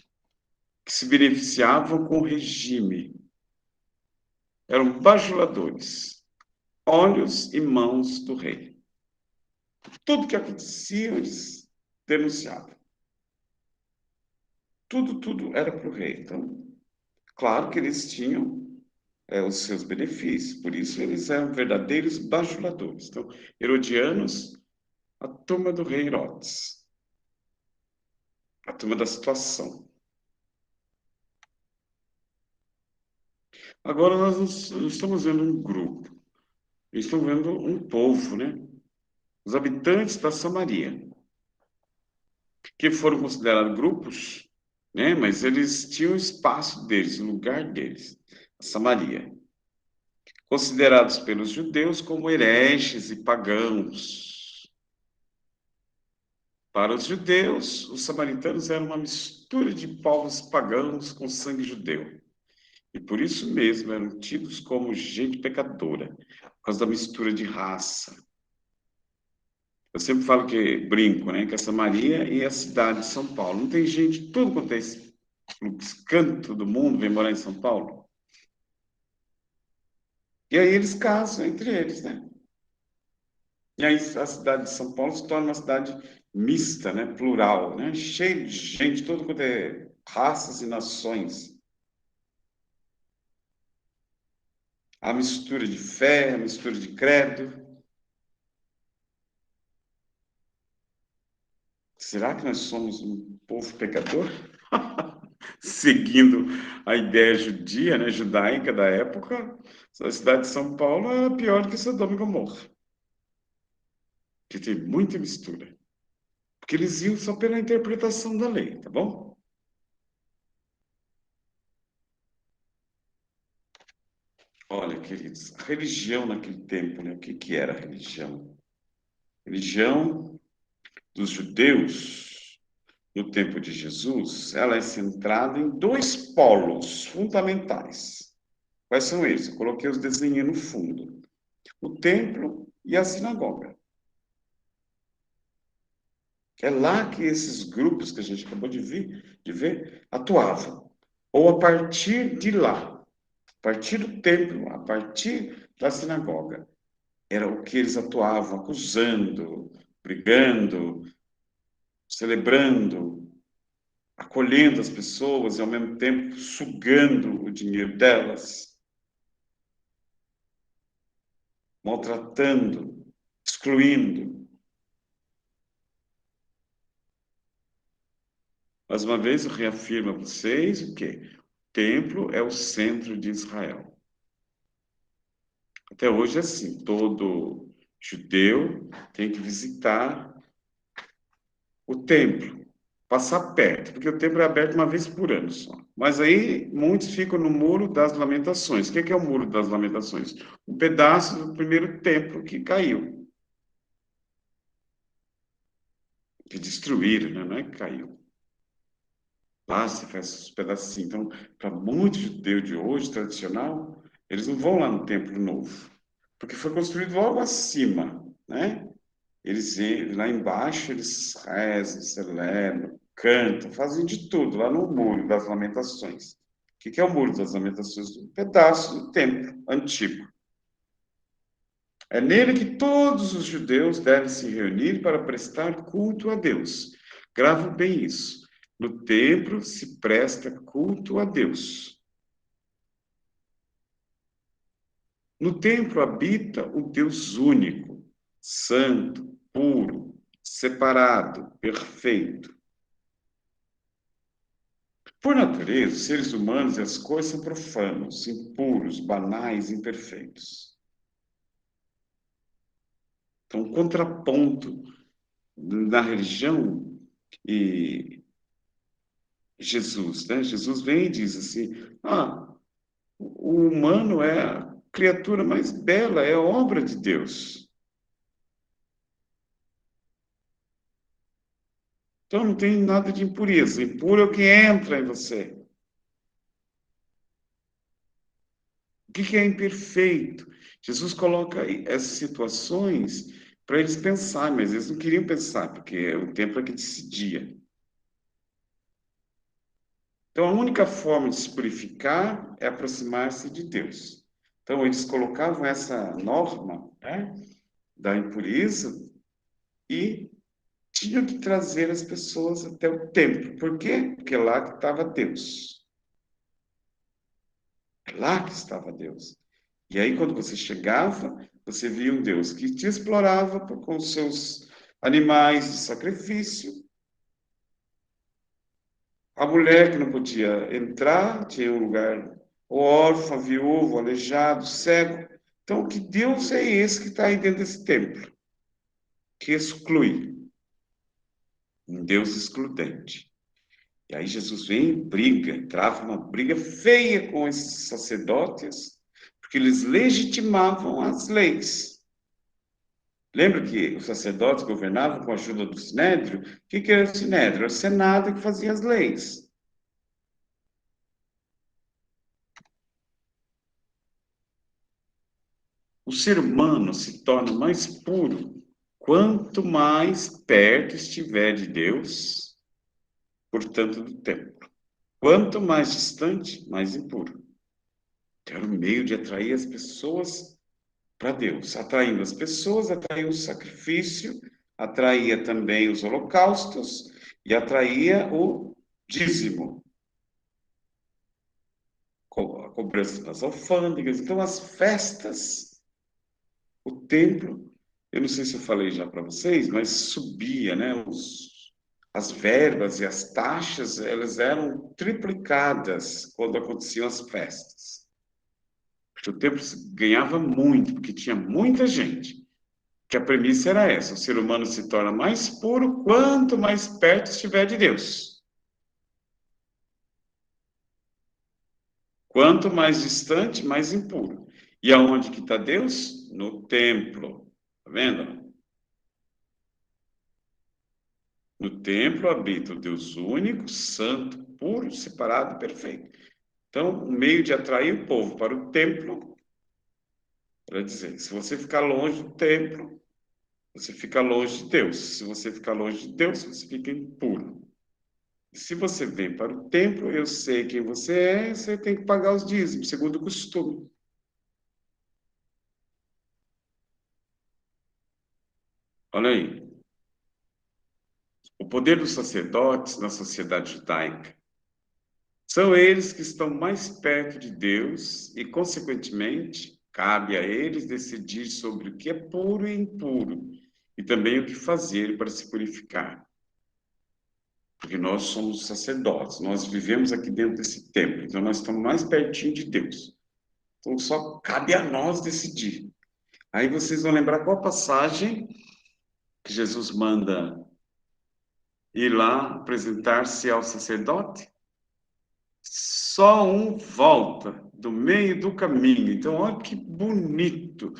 que se beneficiavam com o regime. Eram bajuladores, olhos e mãos do rei. Tudo que acontecia, eles denunciavam. Tudo era para o rei. Então, claro que eles tinham os seus benefícios, por isso eles eram verdadeiros bajuladores. Então, herodianos, a turma do rei Herodes, a turma da situação. Agora nós não estamos vendo um grupo, estamos vendo um povo, né? Os habitantes da Samaria, que foram considerados grupos, né? Mas eles tinham o espaço deles, o lugar deles, a Samaria. Considerados pelos judeus como hereges e pagãos. Para os judeus, os samaritanos eram uma mistura de povos pagãos com sangue judeu. E por isso mesmo eram tidos como gente pecadora, por causa da mistura de raça. Eu sempre falo brinco, né, que a Samaria e a cidade de São Paulo. Não tem gente, tudo quanto é canto do mundo vem morar em São Paulo. E aí eles casam entre eles, né? E aí a cidade de São Paulo se torna uma cidade mista, né? Plural, né? Cheio de gente, todo quanto é raças e nações. A mistura de fé, a mistura de credo. Será que nós somos um povo pecador? Seguindo a ideia judia, né, judaica da época, a cidade de São Paulo era pior do que Sodoma e Gomorra, que tem muita mistura. Porque eles iam só pela interpretação da lei, tá bom? Olha, queridos, a religião naquele tempo, né? O que que era a religião? Religião dos judeus, no tempo de Jesus, ela é centrada em dois polos fundamentais. Quais são eles? Eu coloquei os desenhos no fundo. O templo e a sinagoga. É lá que esses grupos que a gente acabou de ver atuavam. Ou a partir de lá, a partir do templo, a partir da sinagoga. Era o que eles atuavam, acusando, brigando, celebrando, acolhendo as pessoas e ao mesmo tempo sugando o dinheiro delas, maltratando, excluindo. Mais uma vez, eu reafirmo a vocês o quê? O templo é o centro de Israel. Até hoje é assim, todo judeu tem que visitar o templo, passar perto, porque o templo é aberto uma vez por ano só. Mas aí muitos ficam no Muro das Lamentações. O que é o Muro das Lamentações? Um pedaço do primeiro templo que caiu, que destruíram, né? Não é que caiu. Lá se faz esses pedacinhos. Então, para muitos judeus de hoje, tradicional, eles não vão lá no templo novo, porque foi construído logo acima, né? Eles lá embaixo, eles rezam, celebram, cantam, fazem de tudo lá no Muro das Lamentações. O que é o Muro das Lamentações? Um pedaço do templo antigo. É nele que todos os judeus devem se reunir para prestar culto a Deus. Grave bem isso. No templo se presta culto a Deus. No templo habita o Deus único, santo, puro, separado, perfeito. Por natureza, os seres humanos e as coisas são profanos, impuros, banais, imperfeitos. Então, um contraponto na religião e Jesus, né? Jesus vem e diz assim: o humano é a criatura mais bela, é a obra de Deus. Então não tem nada de impureza. Impuro é o que entra em você. O que é imperfeito? Jesus coloca essas situações para eles pensarem, mas eles não queriam pensar, porque o tempo é que decidia. Então, a única forma de se purificar é aproximar-se de Deus. Então, eles colocavam essa norma, né, da impureza e tinham que trazer as pessoas até o templo. Por quê? Porque lá que estava Deus. É lá que estava Deus. E aí, quando você chegava, você via um Deus que te explorava com os seus animais de sacrifício. A mulher que não podia entrar, tinha um lugar, o órfão, viúvo, aleijado, cego. Então, que Deus é esse que está aí dentro desse templo? Que exclui. Um Deus excludente. E aí Jesus vem e briga, trava uma briga feia com esses sacerdotes, porque eles legitimavam as leis. Lembra que os sacerdotes governavam com a ajuda do Sinédrio? O que era o Sinédrio? Era o Senado que fazia as leis. O ser humano se torna mais puro quanto mais perto estiver de Deus, portanto, do templo. Quanto mais distante, mais impuro. Então, era o meio de atrair as pessoas para Deus, atraindo as pessoas, atraindo o sacrifício, atraía também os holocaustos e atraía o dízimo, a cobrança das alfândegas. Então, as festas, o templo, eu não sei se eu falei já para vocês, mas subia, né? As verbas e as taxas, elas eram triplicadas quando aconteciam as festas. Porque o templo ganhava muito, porque tinha muita gente. Que a premissa era essa: o ser humano se torna mais puro quanto mais perto estiver de Deus. Quanto mais distante, mais impuro. E aonde que está Deus? No templo. Tá vendo? No templo habita o Deus único, santo, puro, separado e perfeito. Então, o meio de atrair o povo para o templo, para dizer, se você ficar longe do templo, você fica longe de Deus. Se você ficar longe de Deus, você fica impuro. Se você vem para o templo, eu sei quem você é, você tem que pagar os dízimos, segundo o costume. Olha aí. O poder dos sacerdotes na sociedade judaica. São eles que estão mais perto de Deus e, consequentemente, cabe a eles decidir sobre o que é puro e impuro e também o que fazer para se purificar. Porque nós somos sacerdotes, nós vivemos aqui dentro desse templo, então nós estamos mais pertinho de Deus. Então só cabe a nós decidir. Aí vocês vão lembrar qual passagem que Jesus manda ir lá apresentar-se ao sacerdote? Só um volta do meio do caminho. Então, olha que bonito.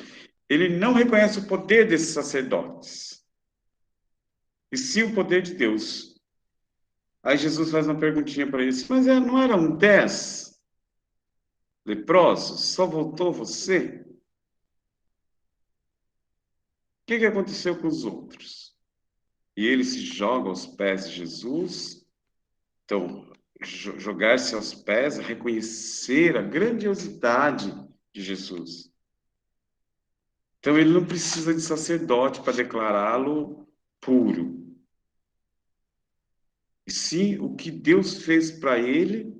Ele não reconhece o poder desses sacerdotes, e sim o poder de Deus. Aí Jesus faz uma perguntinha para eles: mas não eram 10 leprosos? Só voltou você? O que aconteceu com os outros? E ele se joga aos pés de Jesus. Então, jogar-se aos pés, reconhecer a grandiosidade de Jesus. Então, ele não precisa de sacerdote para declará-lo puro. E sim, o que Deus fez para ele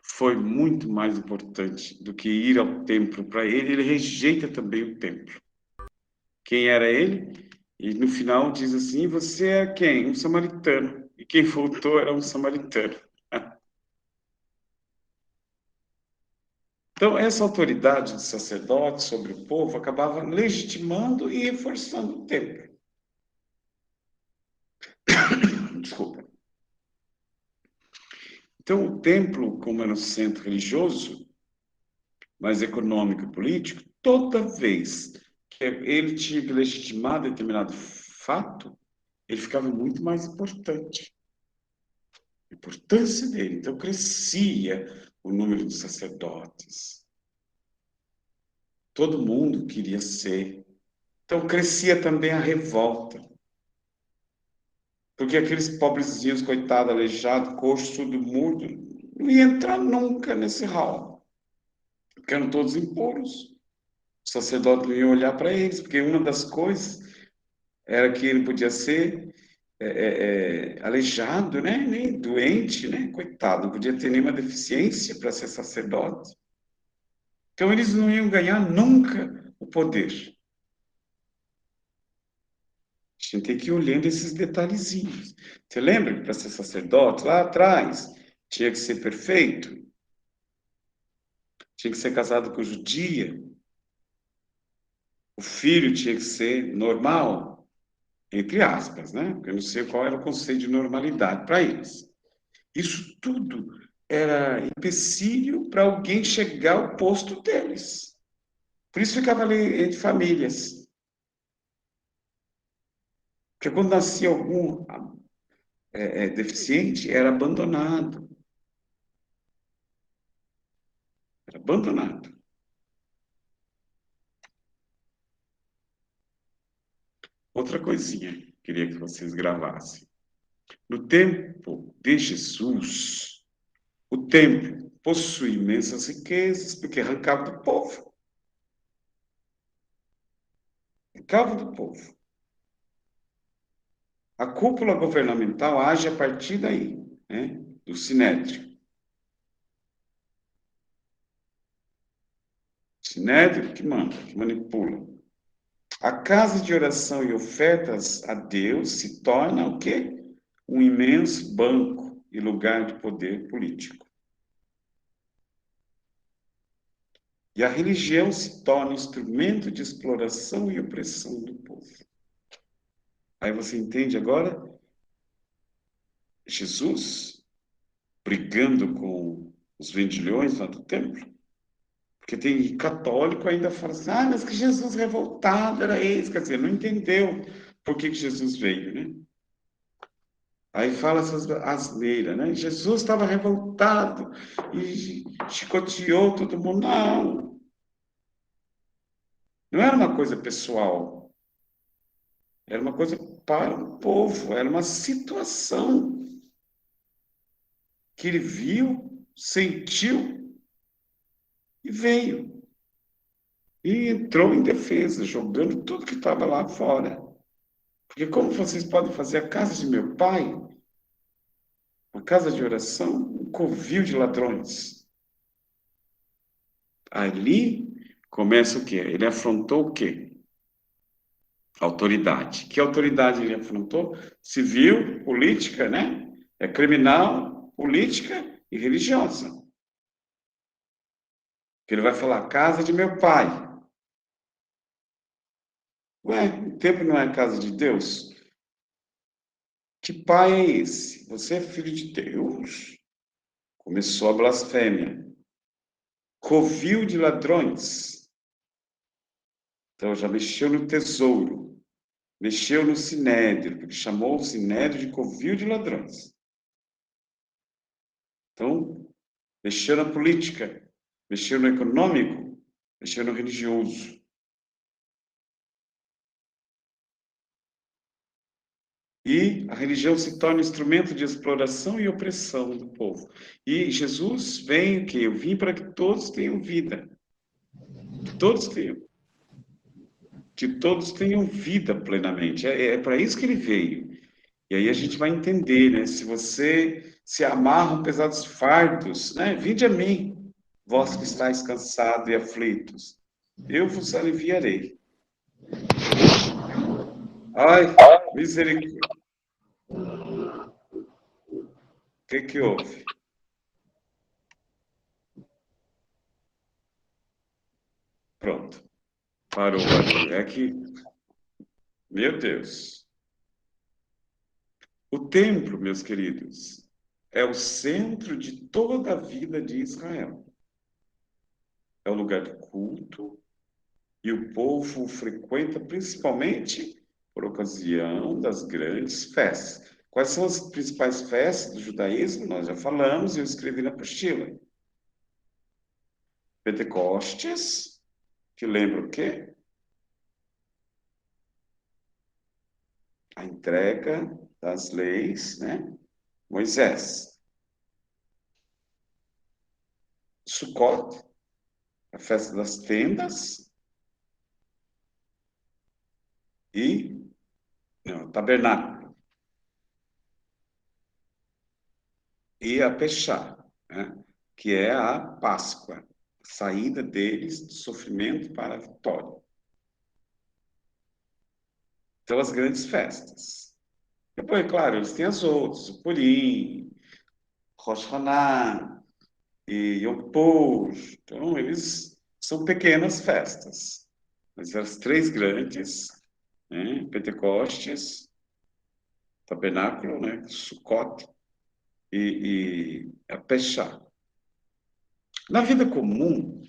foi muito mais importante do que ir ao templo. Para ele, ele rejeita também o templo. Quem era ele? E no final diz assim: você é quem? Um samaritano. E quem voltou era um samaritano. Então, essa autoridade do sacerdote sobre o povo acabava legitimando e reforçando o templo. Desculpa. Então, o templo, como era um centro religioso, mais econômico e político, toda vez que ele tinha que legitimar determinado fato, ele ficava muito mais importante. A importância dele. Então, crescia o número de sacerdotes. Todo mundo queria ser. Então, crescia também a revolta. Porque aqueles pobrezinhos, coitado, aleijado, coxo, surdo, mudo, não ia entrar nunca nesse hall. Porque eram todos impuros. O sacerdote não ia olhar para eles, porque uma das coisas era que ele podia ser aleijado, né? Nem doente, né? Coitado, não podia ter nenhuma deficiência para ser sacerdote. Então, eles não iam ganhar nunca o poder. A gente tem que ir olhando esses detalhezinhos. Você lembra que para ser sacerdote, lá atrás, tinha que ser perfeito? Tinha que ser casado com judia? O filho tinha que ser normal? Entre aspas, né? Porque eu não sei qual era o conceito de normalidade para eles. Isso tudo era empecilho para alguém chegar ao posto deles. Por isso ficava ali entre famílias. Porque quando nascia algum deficiente, era abandonado. Era abandonado. Outra coisinha, queria que vocês gravassem. No tempo de Jesus, o templo possui imensas riquezas, porque arrancava do povo. Escravo do povo. A cúpula governamental age a partir daí, né? Do Sinédrio. Sinédrio que manda, que manipula. A casa de oração e ofertas a Deus se torna o quê? Um imenso banco e lugar de poder político. E a religião se torna instrumento de exploração e opressão do povo. Aí você entende agora? Jesus brigando com os vendilhões lá do templo? Porque tem católico ainda fala assim, mas que Jesus revoltado era esse. Quer dizer, não entendeu por que Jesus veio, né? Aí fala essas asneiras, né? Jesus estava revoltado e chicoteou todo mundo. Não. Não era uma coisa pessoal. Era uma coisa para o povo. Era uma situação que ele viu, sentiu e veio. E entrou em defesa, jogando tudo que estava lá fora. Porque como vocês podem fazer a casa de meu pai, uma casa de oração, um covil de ladrões? Ali começa o quê? Ele afrontou o quê? Autoridade. Que autoridade ele afrontou? Civil, política, né? É criminal, política e religiosa. Que ele vai falar, casa de meu pai. Ué, o templo não é a casa de Deus? Que pai é esse? Você é filho de Deus? Começou a blasfêmia. Covil de ladrões. Então já mexeu no tesouro. Mexeu no sinédrio, porque chamou o sinédrio de covil de ladrões. Então, mexeu na política, mexeu no econômico, mexeu no religioso. E a religião se torna instrumento de exploração e opressão do povo. E Jesus vem o quê? Eu vim para que todos tenham vida. Que todos tenham. Que todos tenham vida plenamente. É para isso que ele veio. E aí a gente vai entender, né? Se você se amarram pesados fardos, né? Vinde a mim, vós que estáis cansados e aflitos. Eu vos aliviarei. Ai, misericórdia. O que houve? Pronto. Parou o barulho. É que, meu Deus. O templo, meus queridos, é o centro de toda a vida de Israel. É o lugar de culto e o povo o frequenta principalmente por ocasião das grandes festas. Quais são as principais festas do judaísmo? Nós já falamos e eu escrevi na apostila. Pentecostes, que lembra o quê? A entrega das leis, né? Moisés. Sukkot, a festa das tendas. E não, tabernáculo. E a Peshá, né? Que é a Páscoa, a saída deles do sofrimento para a vitória. Então, as grandes festas. Depois, claro, eles têm as outras, o Purim, Rosh Hashanah e Yom Kippur. Então, eles são pequenas festas. Mas as três grandes, né? Pentecostes, Tabernáculo, né? Sukkot e a Peshá. Na vida comum,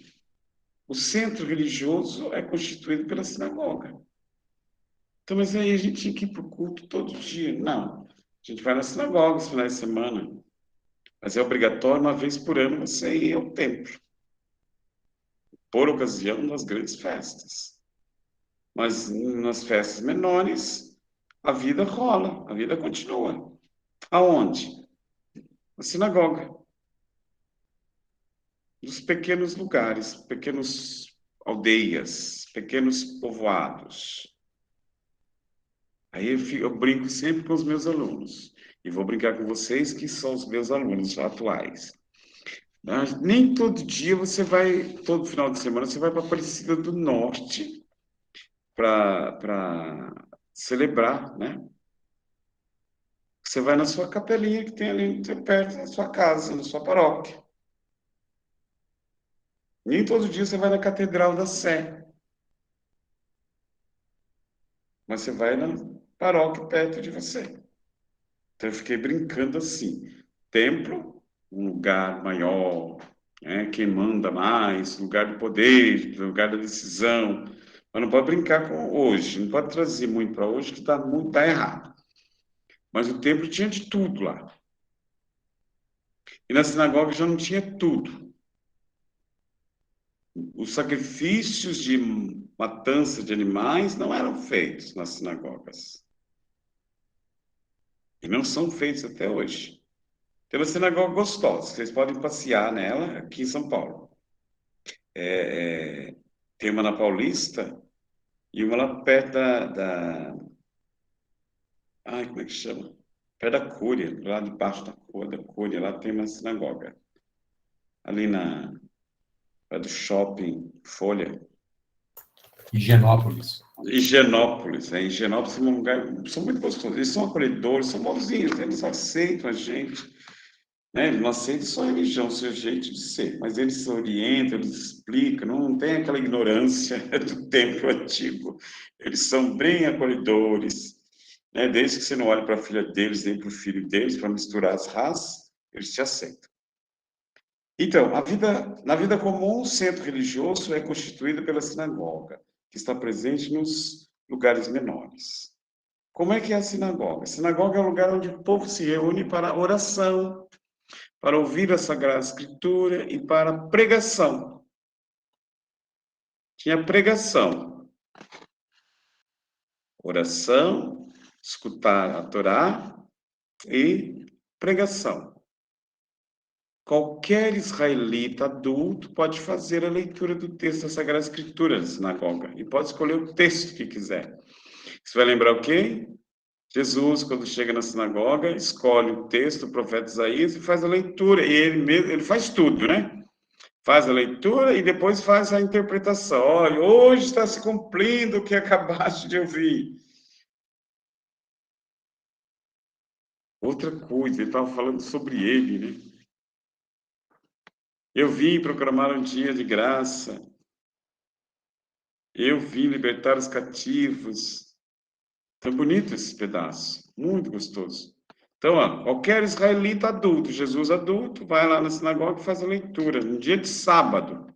o centro religioso é constituído pela sinagoga. Então, mas aí a gente tinha que ir para o culto todo dia. Não. A gente vai na sinagoga nos finais de semana. Mas é obrigatório, uma vez por ano, você ir ao templo. Por ocasião das grandes festas. Mas nas festas menores, a vida rola, a vida continua. Aonde? Na sinagoga. Nos pequenos lugares, pequenos aldeias, pequenos povoados. Aí eu brinco sempre com os meus alunos. E vou brincar com vocês, que são os meus alunos atuais. Nem todo dia você vai, todo final de semana, você vai para Aparecida do Norte para celebrar, né? Você vai na sua capelinha que tem ali perto da sua casa, na sua paróquia. Nem todo dia você vai na Catedral da Sé. Mas você vai na paróquia perto de você. Então eu fiquei brincando assim. Templo, um lugar maior, né? Quem manda mais, lugar do poder, lugar da decisão. Mas não pode brincar com hoje, não pode trazer muito para hoje, que está muito tá errado. Mas o templo tinha de tudo lá. E na sinagoga já não tinha tudo. Os sacrifícios de matança de animais não eram feitos nas sinagogas. E não são feitos até hoje. Tem uma sinagoga gostosa, vocês podem passear nela aqui em São Paulo. Tem uma na Paulista e uma lá perto Ai, como é que chama? Perto da Cúria, lá debaixo da Cúria, lá tem uma sinagoga. Ali perto do shopping Folha. Higienópolis. Higienópolis, Higienópolis é um lugar, são muito gostosos, eles são acolhedores, são bonzinhos, eles aceitam a gente, né? Eles não aceitam só a religião, o seu jeito de ser, mas eles se orientam, eles explicam, não tem aquela ignorância do tempo antigo, eles são bem acolhedores, né? Desde que você não olhe para a filha deles, nem para o filho deles, para misturar as raças, eles te aceitam. Então, na vida comum, o centro religioso é constituído pela sinagoga, que está presente nos lugares menores. Como é que é a sinagoga? A sinagoga é o lugar onde o povo se reúne para oração, para ouvir a Sagrada Escritura e para pregação. Tinha pregação, oração, escutar a Torá e pregação. Qualquer israelita adulto pode fazer a leitura do texto da Sagrada Escritura na sinagoga e pode escolher o texto que quiser. Você vai lembrar o quê? Jesus, quando chega na sinagoga, escolhe o texto do profeta Isaías e faz a leitura. E ele faz tudo, né? Faz a leitura e depois faz a interpretação. Olha, hoje está se cumprindo o que acabaste de ouvir. Outra coisa, ele estava falando sobre ele, né? Eu vim proclamar um dia de graça. Eu vim libertar os cativos. Tá bonito esse pedaço, muito gostoso. Então, ó, qualquer israelita adulto, Jesus adulto, vai lá na sinagoga e faz a leitura, no dia de sábado.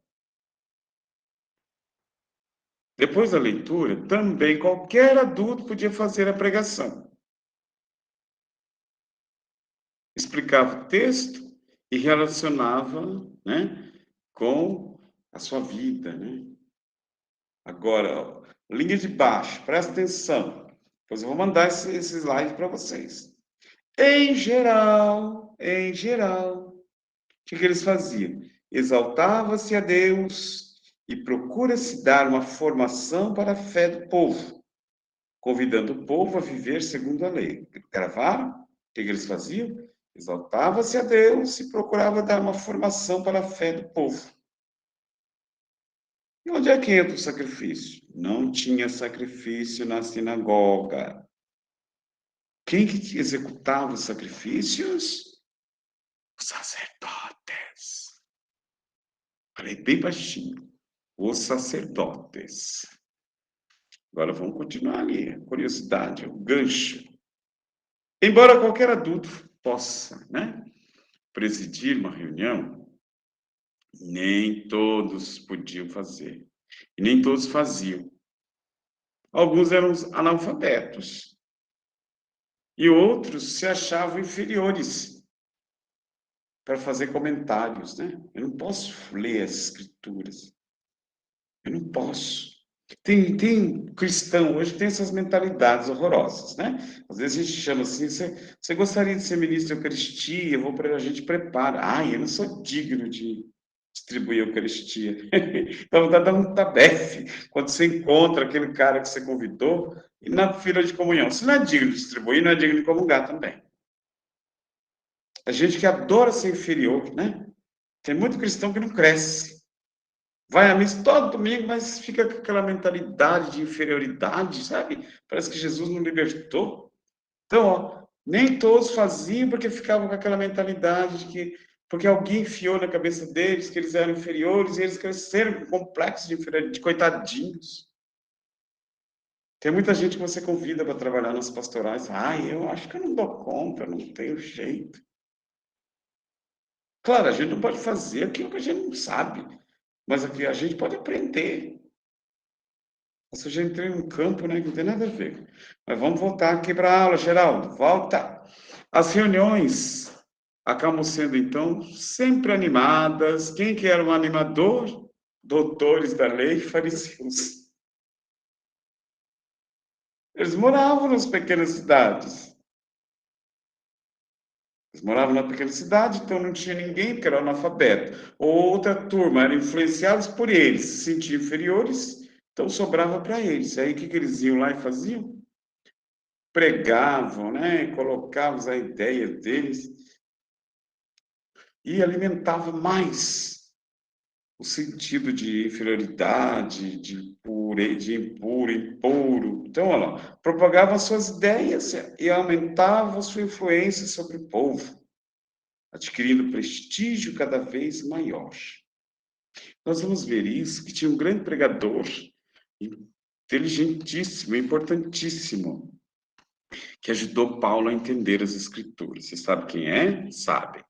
Depois da leitura, também qualquer adulto podia fazer a pregação. Explicava o texto e relacionava, né, com a sua vida, né? Agora, ó, linha de baixo, presta atenção. Depois eu vou mandar esse slide para vocês. Em geral, o que eles faziam? Exaltava-se a Deus e procura-se dar uma formação para a fé do povo, convidando o povo a viver segundo a lei. Gravaram? O que eles faziam? Exaltava-se a Deus e procurava dar uma formação para a fé do povo. E onde é que entra o sacrifício? Não tinha sacrifício na sinagoga. Quem que executava os sacrifícios? Os sacerdotes. Falei bem baixinho. Os sacerdotes. Agora vamos continuar ali. A curiosidade, o gancho. Embora qualquer adulto possa, né, presidir uma reunião, nem todos podiam fazer. E nem todos faziam. Alguns eram analfabetos. E outros se achavam inferiores para fazer comentários, né? Eu não posso ler as escrituras. Eu não posso. Tem cristão hoje que tem essas mentalidades horrorosas, né? Às vezes a gente chama assim, você gostaria de ser ministro da Eucaristia? A gente prepara. Eu não sou digno de distribuir a Eucaristia. Então, está dando um tabefe quando você encontra aquele cara que você convidou e na fila de comunhão. Se não é digno de distribuir, não é digno de comungar também. A gente que adora ser inferior, né? Tem muito cristão que não cresce. Vai à missa todo domingo, mas fica com aquela mentalidade de inferioridade, sabe? Parece que Jesus não libertou. Então, ó, nem todos faziam porque ficavam com aquela mentalidade de que, porque alguém enfiou na cabeça deles que eles eram inferiores e eles cresceram com complexo de inferioridade, de coitadinhos. Tem muita gente que você convida para trabalhar nas pastorais. Eu acho que eu não dou conta, eu não tenho jeito. Claro, a gente não pode fazer aquilo que a gente não sabe, mas aqui a gente pode aprender. Nossa, eu já entrei num campo, né, que não tem nada a ver. Mas vamos voltar aqui para a aula, Geraldo. Volta. As reuniões acabam sendo, então, sempre animadas. Quem que era um animador? Doutores da lei e fariseus. Eles moravam nas pequenas cidades. Eles moravam na pequena cidade, então não tinha ninguém, porque era analfabeto. Outra turma, eram influenciados por eles, se sentiam inferiores, então sobrava para eles. Aí o que eles iam lá e faziam? Pregavam, né? Colocavam as ideias deles e alimentavam mais o sentido de inferioridade, de impuro, impuro. Então, olha lá, propagavam suas ideias e aumentavam sua influência sobre o povo, adquirindo prestígio cada vez maior. Nós vamos ver isso, que tinha um grande pregador, inteligentíssimo, importantíssimo, que ajudou Paulo a entender as Escrituras. Você sabe quem é? Sabe.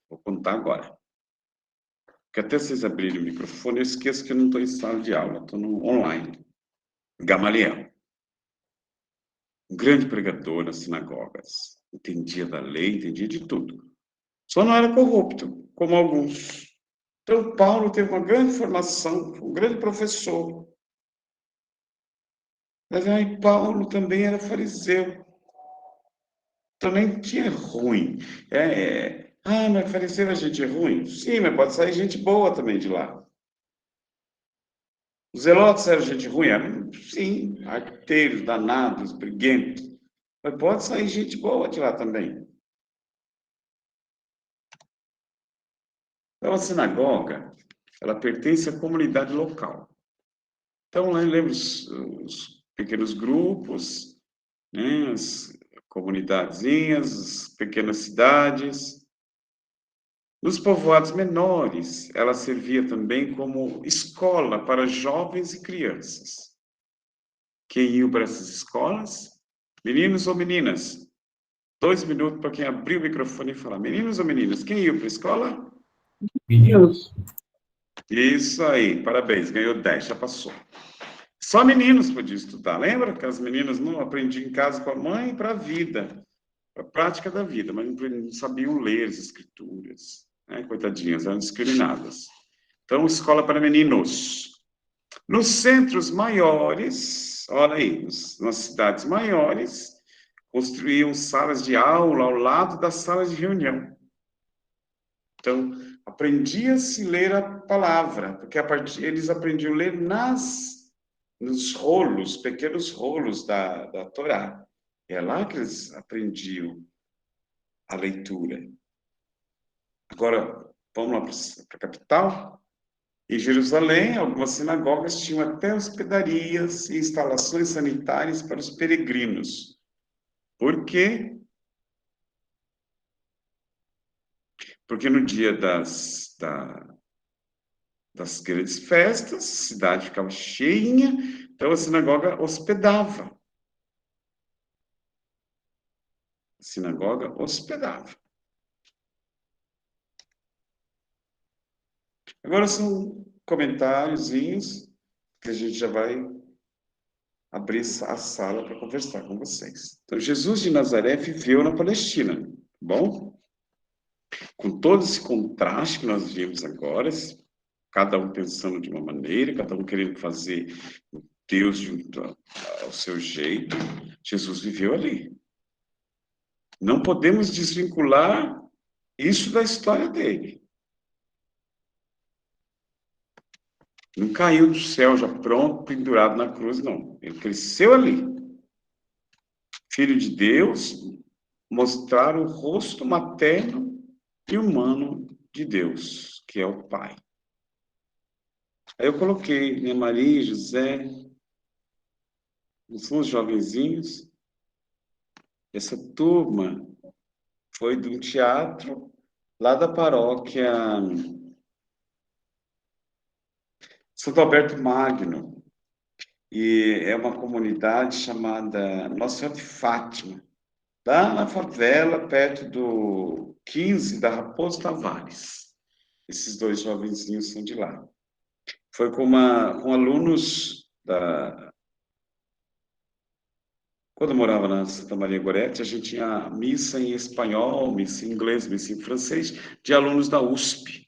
Vou contar agora. Porque até vocês abrirem o microfone, eu esqueço que eu não estou em sala de aula, estou no online. Gamaliel. Um grande pregador nas sinagogas. Entendia da lei, entendia de tudo. Só não era corrupto, como alguns. Então, Paulo teve uma grande formação, um grande professor. Mas aí Paulo também era fariseu. Também tinha ruim. Mas fariseu é gente ruim? Sim, mas pode sair gente boa também de lá. Os zelotes eram gente ruim? Eram, sim, arteiros, danados, briguentos. Mas pode sair gente boa de lá também. Então, a sinagoga, ela pertence à comunidade local. Então, lá lembra os pequenos grupos, né, as comunidadezinhas, as pequenas cidades. Nos povoados menores, ela servia também como escola para jovens e crianças. Quem ia para essas escolas? Meninos ou meninas? 2 minutos para quem abrir o microfone e falar. Meninos ou meninas? Quem ia para a escola? Meninos. Isso aí, parabéns, ganhou 10, já passou. Só meninos podiam estudar. Lembra que as meninas não aprendiam em casa com a mãe para a vida, para a prática da vida, mas não sabiam ler as escrituras. Né? Coitadinhas, eram discriminadas. Então, escola para meninos. Nos centros maiores, olha aí, nas cidades maiores, construíam salas de aula ao lado das salas de reunião. Então, aprendia-se a ler a palavra, porque eles aprendiam a ler nos rolos, pequenos rolos da Torá. É lá que eles aprendiam a leitura. Agora, vamos lá para a capital. Em Jerusalém, algumas sinagogas tinham até hospedarias e instalações sanitárias para os peregrinos. Por quê? Porque no dia das grandes festas, a cidade ficava cheinha, então a sinagoga hospedava. A sinagoga hospedava. Agora são comentáriozinhos que a gente já vai abrir a sala para conversar com vocês. Então, Jesus de Nazaré viveu na Palestina, tá bom? Com todo esse contraste que nós vimos agora, cada um pensando de uma maneira, cada um querendo fazer Deus ao seu jeito, Jesus viveu ali. Não podemos desvincular isso da história dele. Não caiu do céu já pronto, pendurado na cruz, não. Ele cresceu ali. Filho de Deus, mostrar o rosto materno e humano de Deus, que é o Pai. Aí eu coloquei, né, Maria e José, os jovenzinhos. Essa turma foi de um teatro lá da paróquia Santo Alberto Magno. E é uma comunidade chamada Nossa Senhora de Fátima, lá na favela, perto do 15 da Raposo Tavares. Esses dois jovenzinhos são de lá. Foi com alunos da... Quando eu morava na Santa Maria Gorete, a gente tinha missa em espanhol, missa em inglês, missa em francês, de alunos da USP.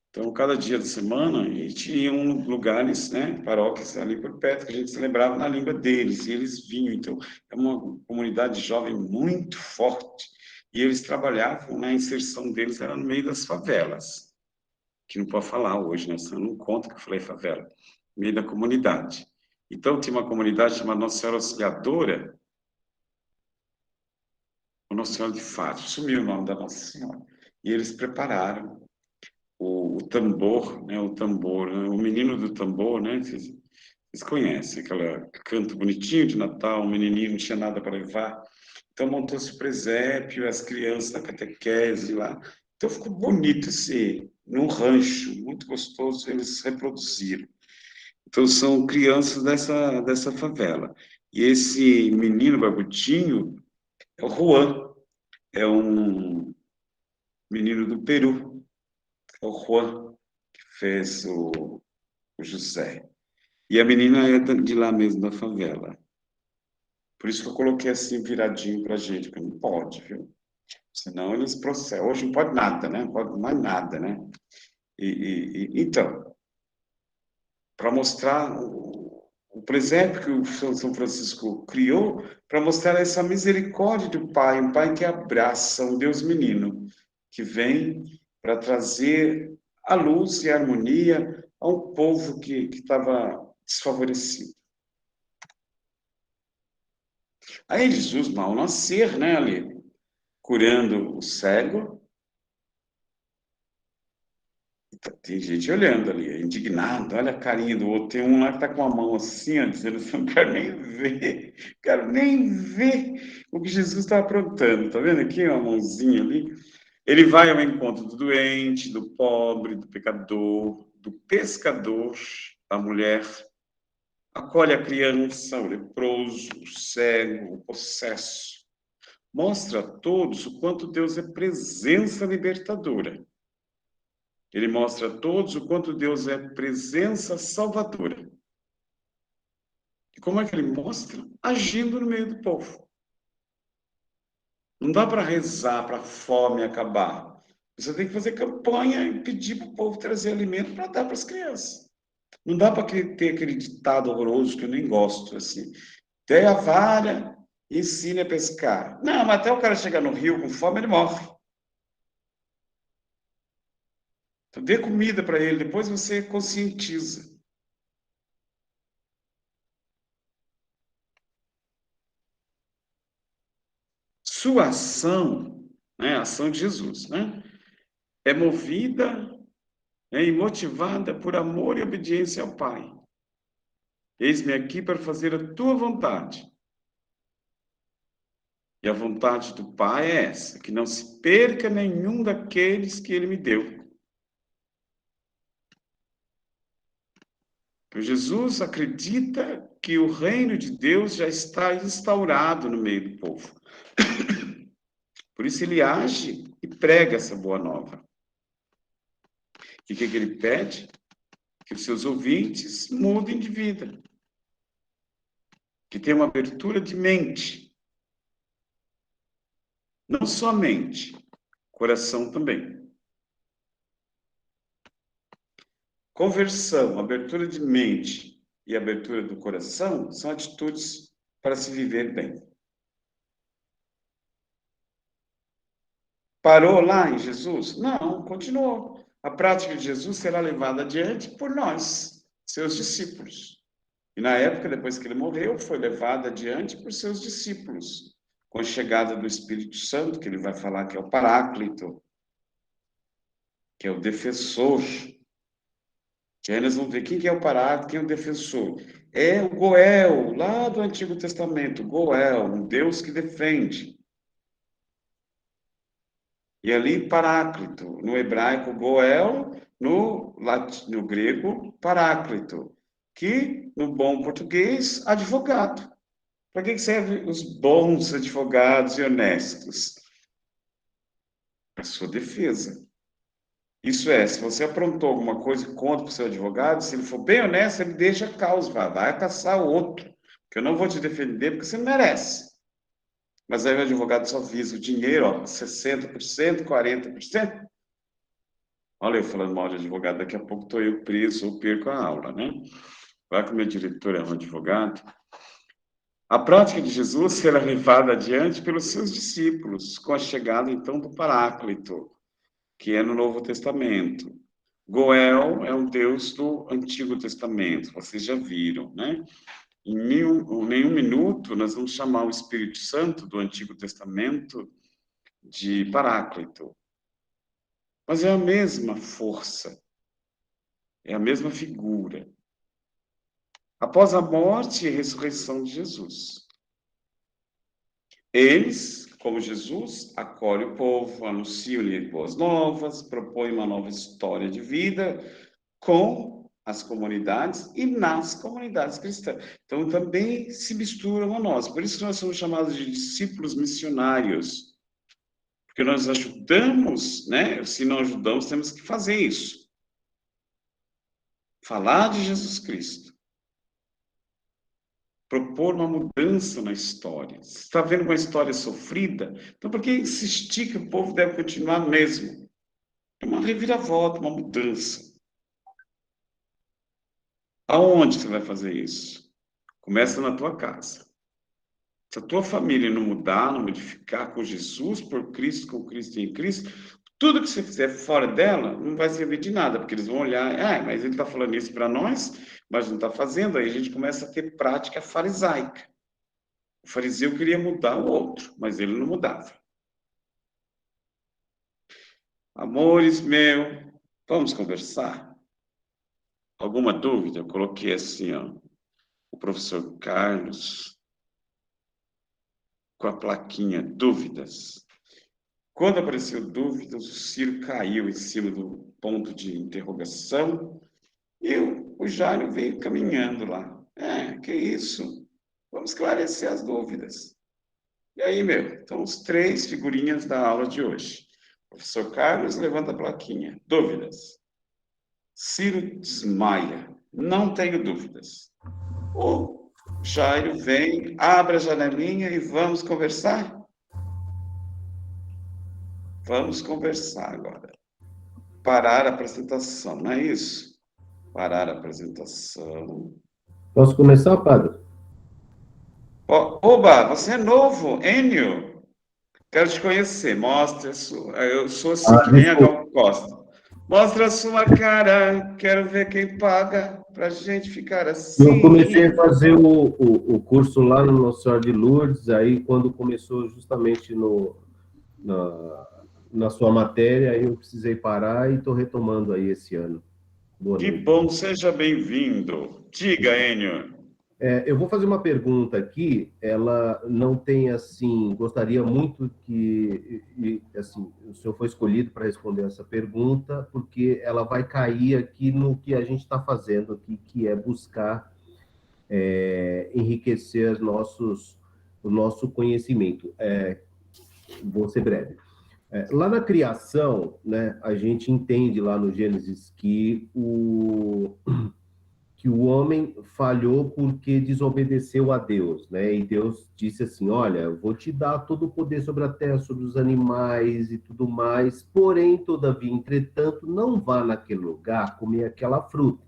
Então, cada dia da semana, a gente ia em lugares, né, paróquias ali por perto, que a gente celebrava na língua deles, e eles vinham. Então, é uma comunidade jovem muito forte, e eles trabalhavam, na inserção deles era no meio das favelas, que não pode falar hoje, né, senão não conta que eu falei favela, no meio da comunidade. Então, tinha uma comunidade chamada Nossa Senhora Auxiliadora, ou Nossa Senhora de Fátima, sumiu o nome da Nossa Senhora, e eles prepararam o tambor, né, o tambor, né, o menino do tambor, né, vocês conhecem, aquele canto bonitinho de Natal, um menininho não tinha nada para levar, então montou-se o presépio, as crianças da catequese lá, então ficou bonito num rancho, muito gostoso, eles reproduziram. Então são crianças dessa favela, e esse menino barbutinho é o Juan, é um menino do Peru, é o Juan, que fez o José. E a menina é de lá mesmo, da favela. Por isso que eu coloquei assim, viradinho pra gente, porque não pode, viu? Senão eles processam. Hoje não pode nada, né? Não pode mais nada, né? Então, para mostrar o presépio que o São Francisco criou, para mostrar essa misericórdia do Pai, um Pai que abraça, um Deus menino, que vem para trazer a luz e a harmonia a um povo que estava desfavorecido. Aí Jesus, mal nascer, né, ali, curando o cego. Tem gente olhando ali, indignado, olha a carinha do outro. Tem um lá que tá com a mão assim, ó, dizendo assim, não quero nem ver, quero nem ver o que Jesus está aprontando. Tá vendo aqui, uma mãozinha ali? Ele vai ao encontro do doente, do pobre, do pecador, do pescador, da mulher, acolhe a criança, o leproso, o cego, o possesso. Mostra a todos o quanto Deus é presença libertadora. Ele mostra a todos o quanto Deus é presença salvadora. E como é que ele mostra? Agindo no meio do povo. Não dá para rezar para a fome acabar. Você tem que fazer campanha e pedir para o povo trazer alimento para dar para as crianças. Não dá para ter aquele ditado horroroso que eu nem gosto, assim. Dê a vara e ensine a pescar. Não, mas até o cara chegar no rio com fome, ele morre. Então, dê comida para ele, depois você conscientiza. Sua ação, né, a ação de Jesus, né, é movida, e motivada por amor e obediência ao Pai. Eis-me aqui para fazer a tua vontade. E a vontade do Pai é essa, que não se perca nenhum daqueles que Ele me deu. Então, Jesus acredita que o reino de Deus já está instaurado no meio do povo. Por isso ele age e prega essa boa nova. E o que ele pede? Que os seus ouvintes mudem de vida. Que tenham uma abertura de mente. Não só mente, coração também. Conversão, abertura de mente e abertura do coração são atitudes para se viver bem. Parou lá em Jesus? Não, continuou. A prática de Jesus será levada adiante por nós, seus discípulos. E na época, depois que ele morreu, foi levada adiante por seus discípulos, com a chegada do Espírito Santo, que ele vai falar que é o Paráclito, que é o defensor. Que aí nós vamos ver quem que é o Paráclito, quem é o defensor. É o Goel, lá do Antigo Testamento, Goel, um Deus que defende. E ali, Paráclito, no hebraico, Goel, no grego, Paráclito, que, no bom português, advogado. Para que servem os bons advogados e honestos? Para sua defesa. Isso é, se você aprontou alguma coisa contra o seu advogado, se ele for bem honesto, ele deixa a causa, vai caçar o outro, que eu não vou te defender porque você não merece. Mas aí o advogado só visa o dinheiro, ó, 60%, 40%. Olha eu falando mal de advogado, daqui a pouco estou eu preso ou perco a aula, né? Vai que o meu diretor é um advogado. A prática de Jesus será levada adiante pelos seus discípulos, com a chegada, então, do Paráclito, que é no Novo Testamento. Goel é um Deus do Antigo Testamento, vocês já viram, né? Em nenhum minuto nós vamos chamar o Espírito Santo do Antigo Testamento de Paráclito. Mas é a mesma força, é a mesma figura. Após a morte e ressurreição de Jesus, eles, como Jesus, acolhem o povo, anunciam-lhe boas novas, propõem uma nova história de vida com as comunidades e nas comunidades cristãs. Então, também se misturam a nós. Por isso que nós somos chamados de discípulos missionários. Porque nós ajudamos, né? Se não ajudamos, temos que fazer isso. Falar de Jesus Cristo. Propor uma mudança na história. Você está vendo uma história sofrida? Então, por que insistir que o povo deve continuar mesmo? É uma reviravolta, uma mudança. Aonde você vai fazer isso? Começa na tua casa. Se a tua família não mudar, não modificar com Jesus, por Cristo, com Cristo e em Cristo, tudo que você fizer fora dela não vai servir de nada, porque eles vão olhar, mas ele está falando isso para nós, mas não está fazendo, aí a gente começa a ter prática farisaica. O fariseu queria mudar o outro, mas ele não mudava. Amores meu, vamos conversar? Alguma dúvida? Eu coloquei assim, ó, o professor Carlos, com a plaquinha dúvidas. Quando apareceu dúvidas, o Ciro caiu em cima do ponto de interrogação e o Jairo veio caminhando lá. Que isso? Vamos esclarecer as dúvidas. E aí, meu? Então, os 3 figurinhas da aula de hoje. Professor Carlos levanta a plaquinha. Dúvidas. Ciro desmaia. Não tenho dúvidas. O Jairo vem, abre a janelinha e vamos conversar? Vamos conversar agora. Parar a apresentação, não é isso? Parar a apresentação. Posso começar, padre? Oba, você é novo, Enio. Quero te conhecer. Mostra a sua. Eu sou assim, que nem a Gal Costa. Mostra a sua cara. Quero ver quem paga pra gente ficar assim. Eu comecei a fazer o curso lá no Nossa Senhora de Lourdes, aí quando começou justamente na sua matéria, aí eu precisei parar e estou retomando aí esse ano. Boa Que noite. bom, seja bem-vindo. Diga, Enio. Eu vou fazer uma pergunta aqui, ela não tem, assim, gostaria muito que, assim, o senhor foi escolhido para responder essa pergunta, porque ela vai cair aqui no que a gente está fazendo aqui, que é buscar enriquecer o nosso conhecimento. Vou ser breve. Lá na criação, né, a gente entende lá no Gênesis que o homem falhou porque desobedeceu a Deus, né? E Deus disse assim, olha, eu vou te dar todo o poder sobre a terra, sobre os animais e tudo mais, porém, todavia, entretanto, não vá naquele lugar comer aquela fruta,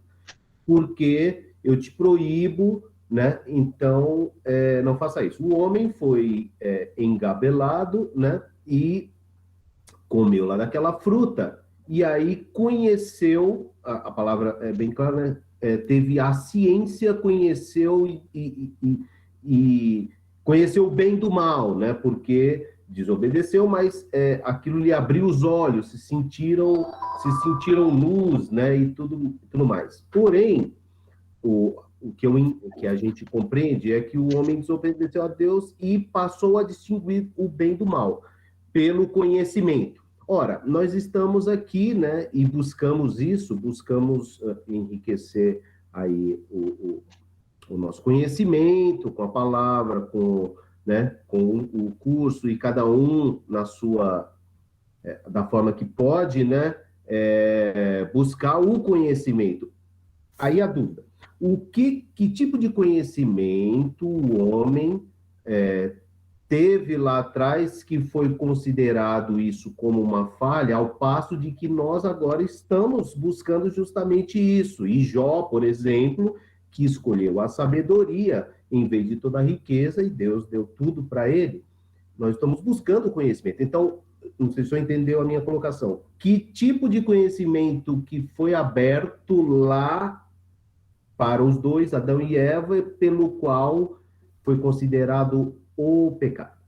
porque eu te proíbo, né? Então, não faça isso. O homem foi engabelado, né? E comeu lá daquela fruta, e aí conheceu, a palavra é bem clara, né? Teve a ciência, conheceu e conheceu o bem do mal, né? Porque desobedeceu, mas aquilo lhe abriu os olhos, se sentiram nus, né? E tudo mais. Porém, o que a gente compreende é que o homem desobedeceu a Deus e passou a distinguir o bem do mal pelo conhecimento. Ora, nós estamos aqui, né, e buscamos isso, buscamos enriquecer aí o nosso conhecimento com a palavra, né, com o curso, e cada um na sua, da forma que pode, né, buscar o conhecimento. Aí a dúvida, que tipo de conhecimento o homem teve lá atrás que foi considerado isso como uma falha, ao passo de que nós agora estamos buscando justamente isso. E Jó, por exemplo, que escolheu a sabedoria em vez de toda a riqueza, e Deus deu tudo para ele. Nós estamos buscando conhecimento. Então, não sei se você entendeu a minha colocação. Que tipo de conhecimento que foi aberto lá para os dois, Adão e Eva, pelo qual foi considerado o pecado?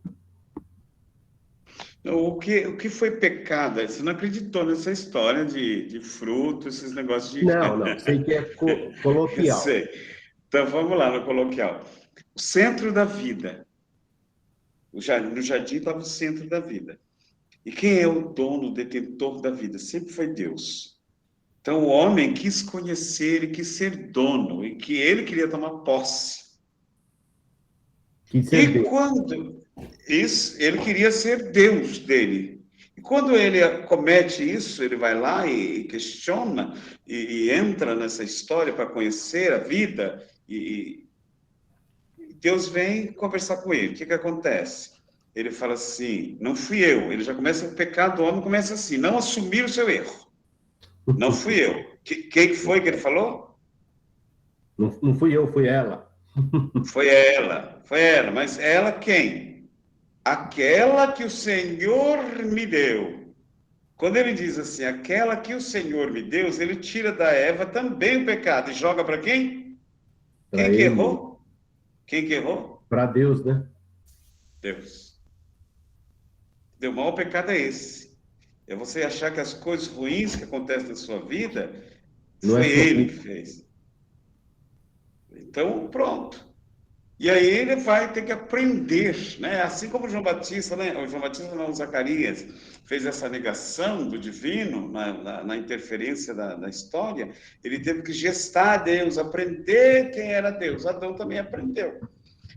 O que foi pecado? Você não acreditou nessa história de fruto, esses negócios de... Não, sei que é Eu coloquial. sei. Então, vamos lá no coloquial. O centro da vida. No jardim estava o centro da vida. E quem é o dono, o detentor da vida? Sempre foi Deus. Então, o homem quis conhecer, ele quis ser dono, e que ele queria tomar posse. Que ser E Deus. quando isso, ele queria ser Deus dele. E quando ele comete isso, ele vai lá e questiona e entra nessa história para conhecer a vida, e Deus vem conversar com ele. O que acontece? Ele fala assim: não fui eu. Ele já começa, o pecado do homem começa assim: não assumir o seu erro. Não fui eu. Quem foi que ele falou? Não fui eu, foi ela. Foi ela, mas ela quem? Aquela que o Senhor me deu. Quando ele diz assim, aquela que o Senhor me deu, ele tira da Eva também o pecado e joga para quem? Para Quem que ele, errou? Quem que errou? para Deus, né? Deus. O maior pecado é esse. É você achar que as coisas ruins que acontecem na sua vida, Não é foi sua ele que culpa. fez. Então, pronto. E aí ele vai ter que aprender, né? Assim como o João Batista, né? O João Batista, não, o Zacarias, fez essa negação do divino na interferência da história, ele teve que gestar Deus, aprender quem era Deus. Adão também aprendeu.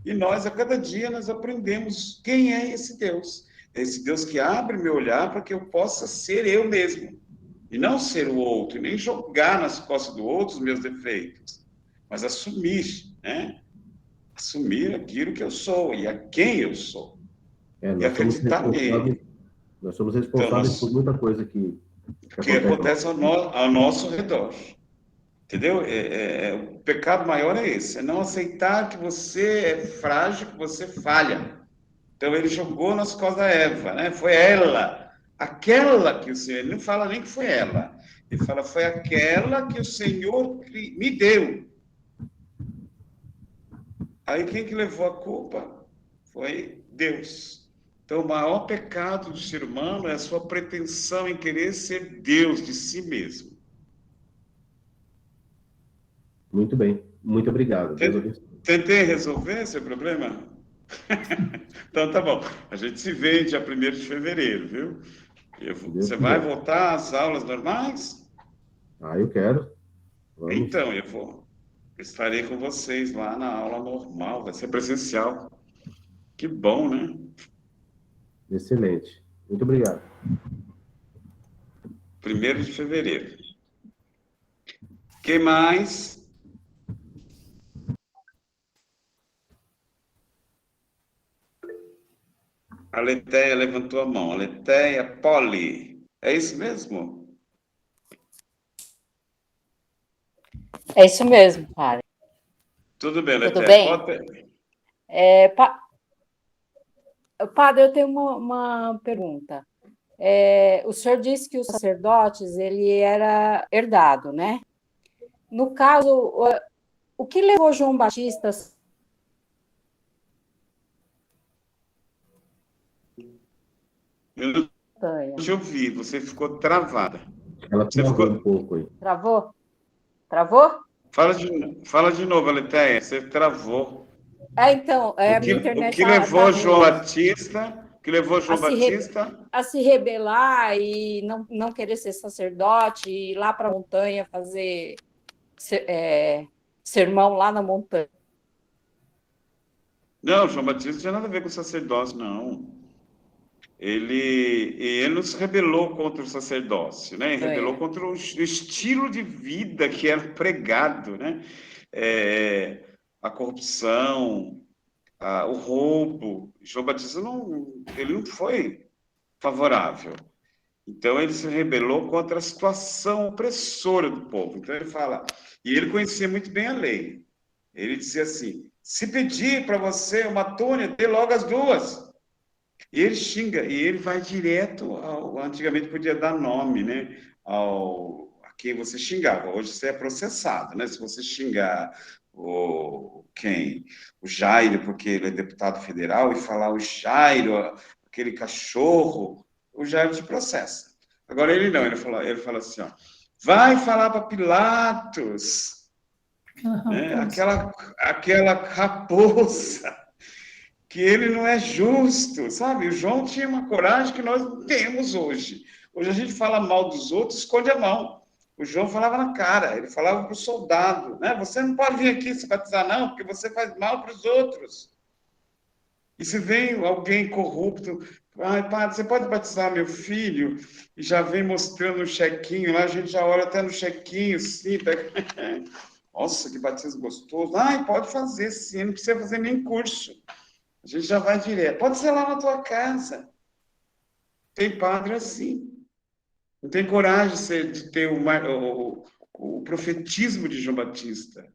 E nós, a cada dia, nós aprendemos quem é esse Deus. Esse Deus que abre meu olhar para que eu possa ser eu mesmo. E não ser o outro, e nem jogar nas costas do outro os meus defeitos, mas assumir, né? Assumir aquilo que eu sou e a quem eu sou. E acreditar nele. Nós somos Então, responsáveis por muita coisa que acontece ao nosso redor. Entendeu? O pecado maior é esse, é não aceitar que você é frágil, que você falha. Então, ele jogou nas costas da Eva, né? Foi ela, aquela que o Senhor... Ele não fala nem que foi ela. Ele fala, foi aquela que o Senhor me deu. Aí quem que levou a culpa? Foi Deus. Então, o maior pecado do ser humano é a sua pretensão em querer ser Deus de si mesmo. Muito bem. Muito obrigado. Deus abençoe. Tentei resolver esse problema? Então, tá bom. A gente se vê dia 1º de fevereiro, viu? Você vai voltar às aulas normais? Eu quero. Vamos. Então, estarei com vocês lá na aula normal, vai ser presencial. Que bom, né? Excelente. Muito obrigado. 1º de fevereiro. Quem mais? A Letéia levantou a mão. A Letéia Poli. É isso mesmo? É isso mesmo, padre. Tudo bem, Letéia. Tudo bem? Pode... Padre, eu tenho uma pergunta. O senhor disse que os sacerdotes, ele era herdado, né? No caso, o que levou João Batista Eu não te ouvi, você ficou travada. Ela Você travou ficou... um pouco aí. Travou? Travou? Fala de novo, Aletheia, você travou. Então, a minha O internet que tá levou João ruim. Batista? O que levou João Batista? A se rebelar e não querer ser sacerdote, e ir lá para a montanha fazer sermão lá na montanha. Não, João Batista não tinha nada a ver com sacerdócio, não. Ele não se rebelou contra o sacerdócio, né? Ele rebelou contra o estilo de vida que era pregado, né? A corrupção, o roubo. João Batista ele não foi favorável. Então, ele se rebelou contra a situação opressora do povo. Então, ele fala... E ele conhecia muito bem a lei. Ele dizia assim, se pedir para você uma túnica, dê logo as duas. E ele xinga, e ele vai direto antigamente podia dar nome, né? A quem você xingava. Hoje você é processado, né? Se você xingar o Jairo, porque ele é deputado federal, e falar o Jairo, aquele cachorro, o Jairo te processa. Agora ele não, ele fala assim, ó, vai falar para Pilatos, né? Aquela raposa, que ele não é justo, sabe? O João tinha uma coragem que nós não temos hoje. Hoje a gente fala mal dos outros, esconde a mão. O João falava na cara, ele falava para o soldado, né? Você não pode vir aqui se batizar, não, porque você faz mal para os outros. E se vem alguém corrupto, padre, você pode batizar meu filho? E já vem mostrando um chequinho, lá a gente já olha até no chequinho, sim, pega... Nossa, que batismo gostoso. Pode fazer, sim, não precisa fazer nem curso. A gente já vai direto. Pode ser lá na tua casa. Tem padre assim. Não tem coragem de ter o profetismo de João Batista.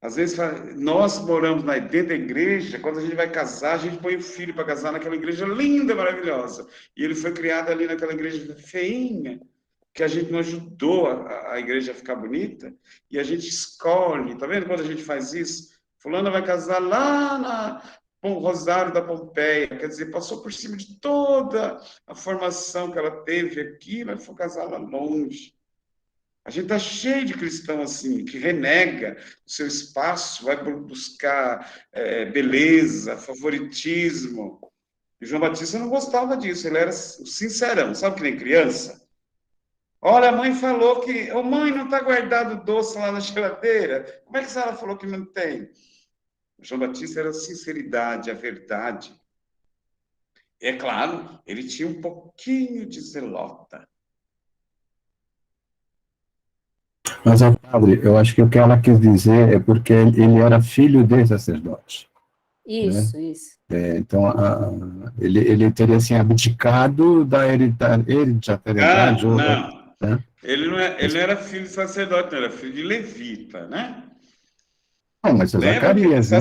Às vezes, nós moramos dentro da igreja, quando a gente vai casar, a gente põe o filho para casar naquela igreja linda, maravilhosa. E ele foi criado ali naquela igreja feinha, que a gente não ajudou a igreja a ficar bonita, e a gente escolhe. Tá vendo quando a gente faz isso? Fulana vai casar lá com o Rosário da Pompeia, quer dizer, passou por cima de toda a formação que ela teve aqui, mas foi casar lá longe. A gente está cheio de cristão assim, que renega o seu espaço, vai buscar beleza, favoritismo. E João Batista não gostava disso, ele era sincerão, sabe que nem criança? Olha, a mãe falou que... mãe, não está guardado doce lá na geladeira? Como é que a senhora falou que não tem? João Batista era a sinceridade, a verdade. É claro, ele tinha um pouquinho de zelota. Mas, padre, eu acho que o que ela quis dizer é porque ele era filho de sacerdote. Isso, né? isso. Então, ele teria, assim, abdicado da hereditariedade. Não. Né? Ele não era filho de sacerdote, não, era filho de levita, né? Não, mas Lembra que Zacarias, né?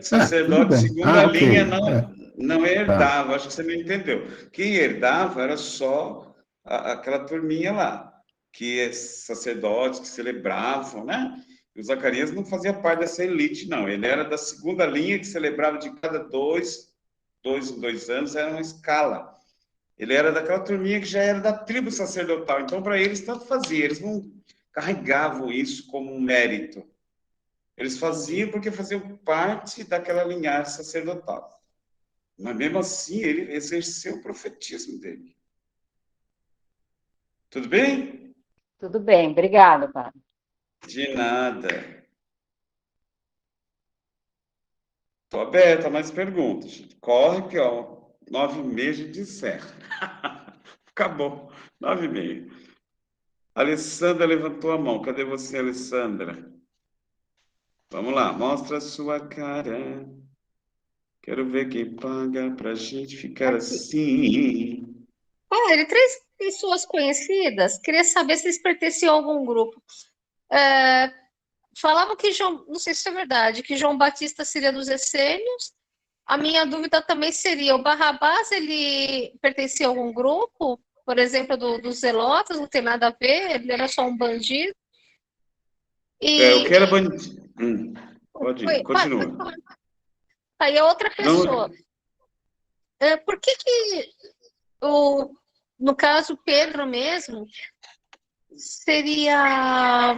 sacerdote segunda linha okay. não herdava, acho que você não entendeu. Quem herdava era só aquela turminha lá, que é sacerdotes que celebravam, né? E o Zacarias não fazia parte dessa elite, não. Ele era da segunda linha, que celebrava de cada 2 em 2 anos, era uma escala. Ele era daquela turminha que já era da tribo sacerdotal. Então, para eles, tanto fazia. Eles não carregavam isso como um mérito. Eles faziam porque faziam parte daquela linhagem sacerdotal. Mas, mesmo assim, ele exerceu o profetismo dele. Tudo bem? Tudo bem, obrigada, padre. De nada. Estou aberta a mais perguntas. Corre que, 9h30 a gente encerra. Acabou. 9h30. Alessandra levantou a mão. Cadê você, Alessandra? Vamos lá, mostra a sua cara. Quero ver quem paga pra gente ficar assim. Padre, 3 pessoas conhecidas, queria saber se eles pertenciam a algum grupo. Falavam que João, não sei se é verdade, que João Batista seria dos essênios, A minha dúvida também seria, o Barrabás, ele pertencia a algum grupo? Por exemplo, dos Zelotas, não tem nada a ver, ele era só um bandido? O que era E, bandido? Pode ir, continua. aí a outra Não, pessoa, por que no caso, Pedro mesmo, teria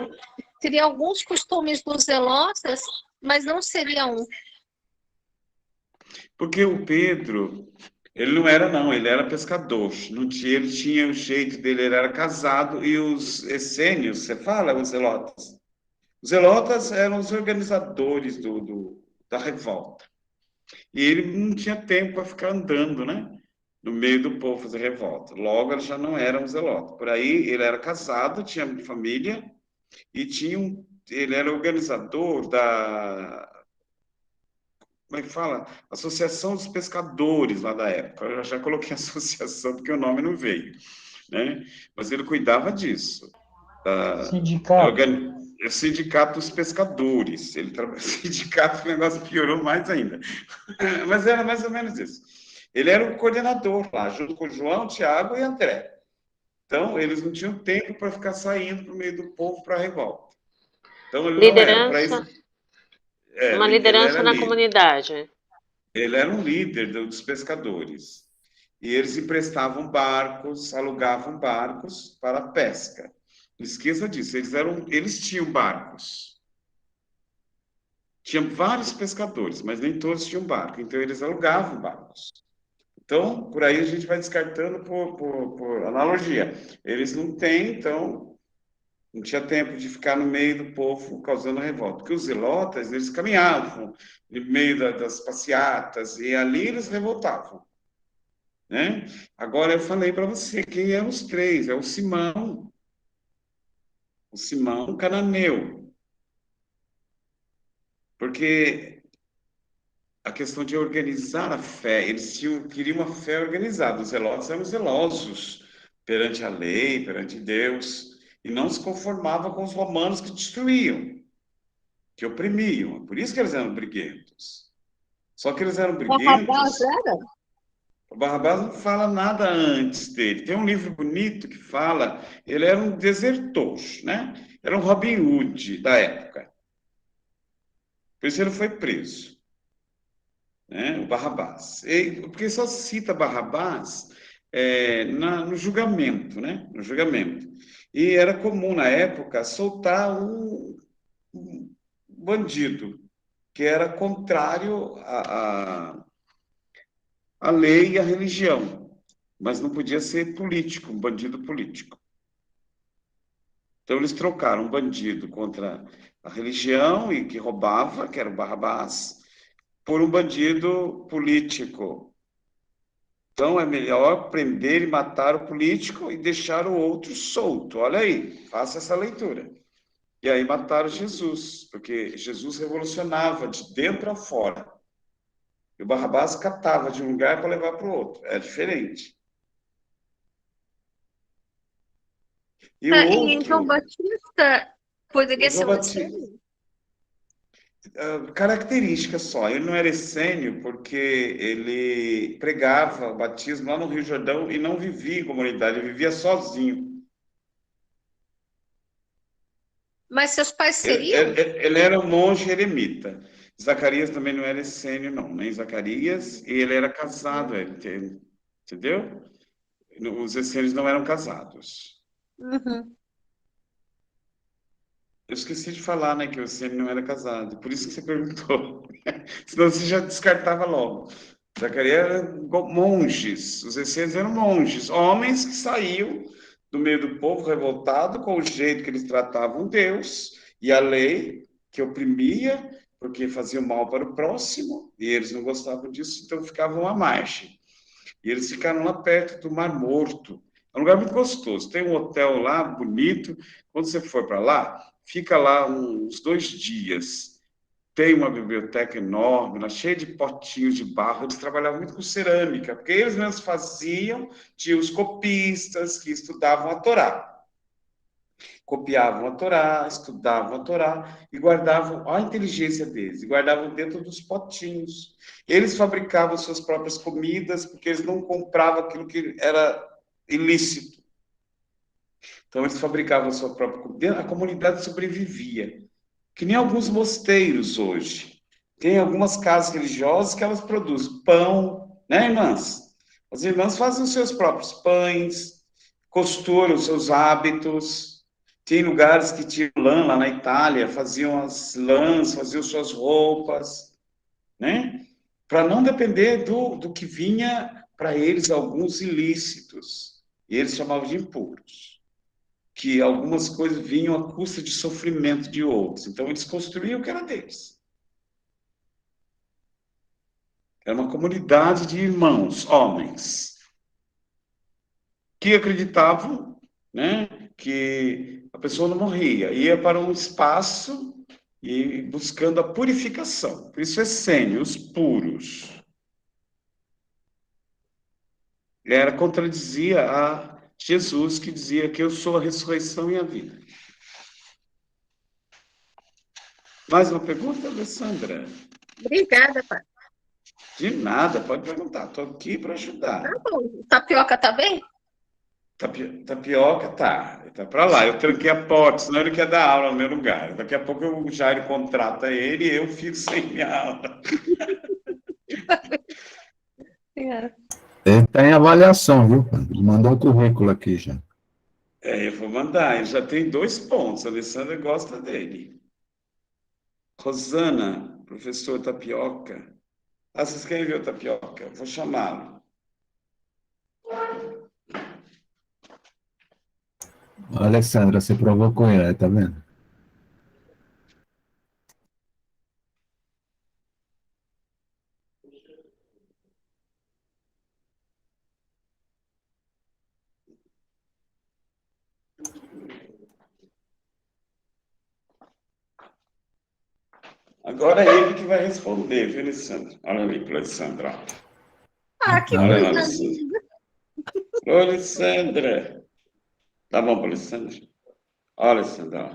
alguns costumes dos Zelotas, mas não seria um. porque o Pedro, ele não era, não, ele era pescador. Não tinha, ele tinha o jeito dele, ele era casado, e os essênios, você fala, os zelotas? Os zelotas eram os organizadores da revolta. E ele não tinha tempo para ficar andando, né? No meio do povo fazer revolta. Logo, ele já não era um zelota. Por aí, ele era casado, tinha família, e ele era organizador da, como é que fala? Associação dos Pescadores lá da época. Eu já coloquei associação porque o nome não veio, né? Mas ele cuidava disso. Sindicato. O Sindicato dos Pescadores. Sindicato, o negócio piorou mais ainda. Mas era mais ou menos isso. Ele era o coordenador lá, junto com João, Tiago e André. Então, eles não tinham tempo para ficar saindo para o meio do povo para a revolta. Então, ele não era. Para isso, Uma ele liderança era na líder. comunidade. Ele era um líder dos pescadores. E eles emprestavam barcos, alugavam barcos para a pesca. Não esqueça disso, eles tinham barcos. Tinham vários pescadores, mas nem todos tinham barco. Então, eles alugavam barcos. Então, por aí a gente vai descartando por analogia. Eles não têm, então, não tinha tempo de ficar no meio do povo causando revolta. Porque os zelotas, eles caminhavam no meio das passeatas e ali eles revoltavam. Né? Agora, eu falei para você quem eram os três. É o Simão cananeu. Porque a questão de organizar a fé, eles queriam uma fé organizada. Os zelotes eram zelosos perante a lei, perante Deus, e não se conformavam com os romanos que destruíam, que oprimiam. Por isso que eles eram briguentos. Só que eles eram Barrabás briguentos. era? O Barrabás não fala nada antes dele. Tem um livro bonito que fala, ele era um desertor, né? Era um Robin Hood da época. Por isso ele foi preso. Né, o Barrabás. Porque só cita Barrabás no julgamento, né? No julgamento. E era comum, na época, soltar um bandido que era contrário à lei e à religião, mas não podia ser político, um bandido político. Então, eles trocaram um bandido contra a religião e que roubava, que era o Barrabás, por um bandido político. Então, é melhor prender e matar o político e deixar o outro solto. Olha aí, faça essa leitura. E aí mataram Jesus, porque Jesus revolucionava de dentro a fora. E o Barrabás catava de um lugar para levar para o outro. É diferente. E o E João outro, Batista poderia o ser João um Batista, essênio? característica só, ele não era essênio porque ele pregava o batismo lá no Rio Jordão e não vivia em comunidade, ele vivia sozinho. Mas seus pais Ele, seriam? ele era um monge eremita. Zacarias também não era essênio, não, nem Zacarias, e ele era casado, entendeu? Os essênios não eram casados. Uhum. Eu esqueci de falar, né, que o essênio não era casado, por isso que você perguntou. Senão você já descartava logo. Zacarias era monges, os essênios eram monges, homens que saíam do meio do povo revoltado com o jeito que eles tratavam Deus e a lei que oprimia, porque faziam mal para o próximo, e eles não gostavam disso, então ficavam à margem. E eles ficaram lá perto do Mar Morto. É um lugar muito gostoso. Tem um hotel lá, bonito. Quando você for para lá, fica lá uns 2 dias. Tem uma biblioteca enorme, cheia de potinhos de barro. Eles trabalhavam muito com cerâmica, porque eles mesmos faziam, tinha os copistas que estudavam a Torá. Copiavam a Torá, estudavam a Torá e guardavam a inteligência deles, e guardavam dentro dos potinhos. Eles fabricavam suas próprias comidas, porque eles não compravam aquilo que era ilícito. Então, eles fabricavam a sua própria comida. A comunidade sobrevivia. Que nem alguns mosteiros hoje. Tem algumas casas religiosas que elas produzem pão, né, irmãs? As irmãs fazem os seus próprios pães, costuram os seus hábitos. Tem lugares que tinham lã lá na Itália, faziam as lãs, faziam suas roupas, né? Para não depender do que vinha para eles alguns ilícitos. E eles chamavam de impuros. Que algumas coisas vinham à custa de sofrimento de outros. Então, eles construíam o que era deles. Era uma comunidade de irmãos, homens, que acreditavam, né, que a pessoa não morria, ia para um espaço e buscando a purificação. Por isso, essênio, os puros. Contradizia a Jesus, que dizia que eu sou a ressurreição e a vida. Mais uma pergunta, Alessandra? Obrigada, pai. De nada, pode perguntar. Estou aqui para ajudar. Tá bom. Tapioca tá bem? Tapioca tá para lá. Eu tranquei a porta, senão ele quer dar aula no meu lugar. Daqui a pouco o Jair contrata ele e eu fico sem minha aula. Ele está em avaliação, viu? Ele mandou um currículo aqui já. Eu vou mandar. Ele já tem 2 pontos. A Alessandra gosta dele. Rosana, professor Tapioca. Vocês querem ver o Tapioca? Vou chamá-lo. Alessandra, você provocou ele, tá vendo? Agora é ele que vai responder, viu, Alessandra? Olha ali para Alessandra. Que Olha lá, coisa Alessandra. linda. Ô, Alessandra. Tá bom para Alessandra? Olha, Alessandra.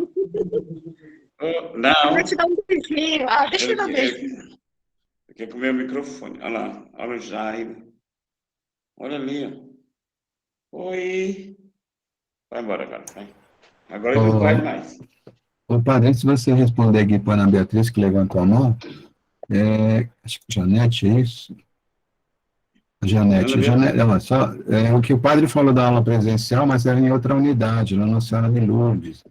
Não. Vai te dar um beijinho. Deixa eu dar um beijinho. Eu quero comer o microfone. Olha lá. Olha o Jair. Olha ali. Ó. Oi. Vai embora agora, vai. Agora ele não vai mais. Ô, padre, antes de você responder aqui para a Ana Beatriz, que levantou a mão, acho que Janete, é isso? Janete, olha só, o que o padre falou da aula presencial, mas era em outra unidade, na Nossa Senhora de Lourdes.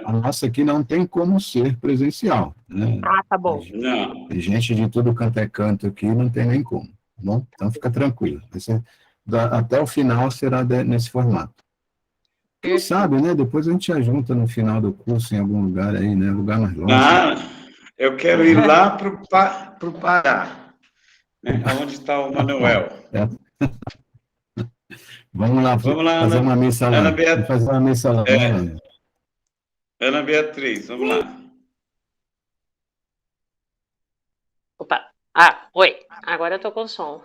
A nossa aqui não tem como ser presencial, né? Tá bom. Não. Tem gente de tudo quanto é canto aqui, não tem nem como, tá bom? Então fica tranquilo. Até o final será nesse formato. Quem sabe, né? Depois a gente ajunta no final do curso em algum lugar aí, né? Lugar mais longe. Eu quero ir lá para o Pará, né? Onde está o Manuel. Vamos lá fazer uma missa lá. Vamos fazer uma missa lá. Ana Beatriz, vamos lá. Opa. Oi. Agora eu estou com som.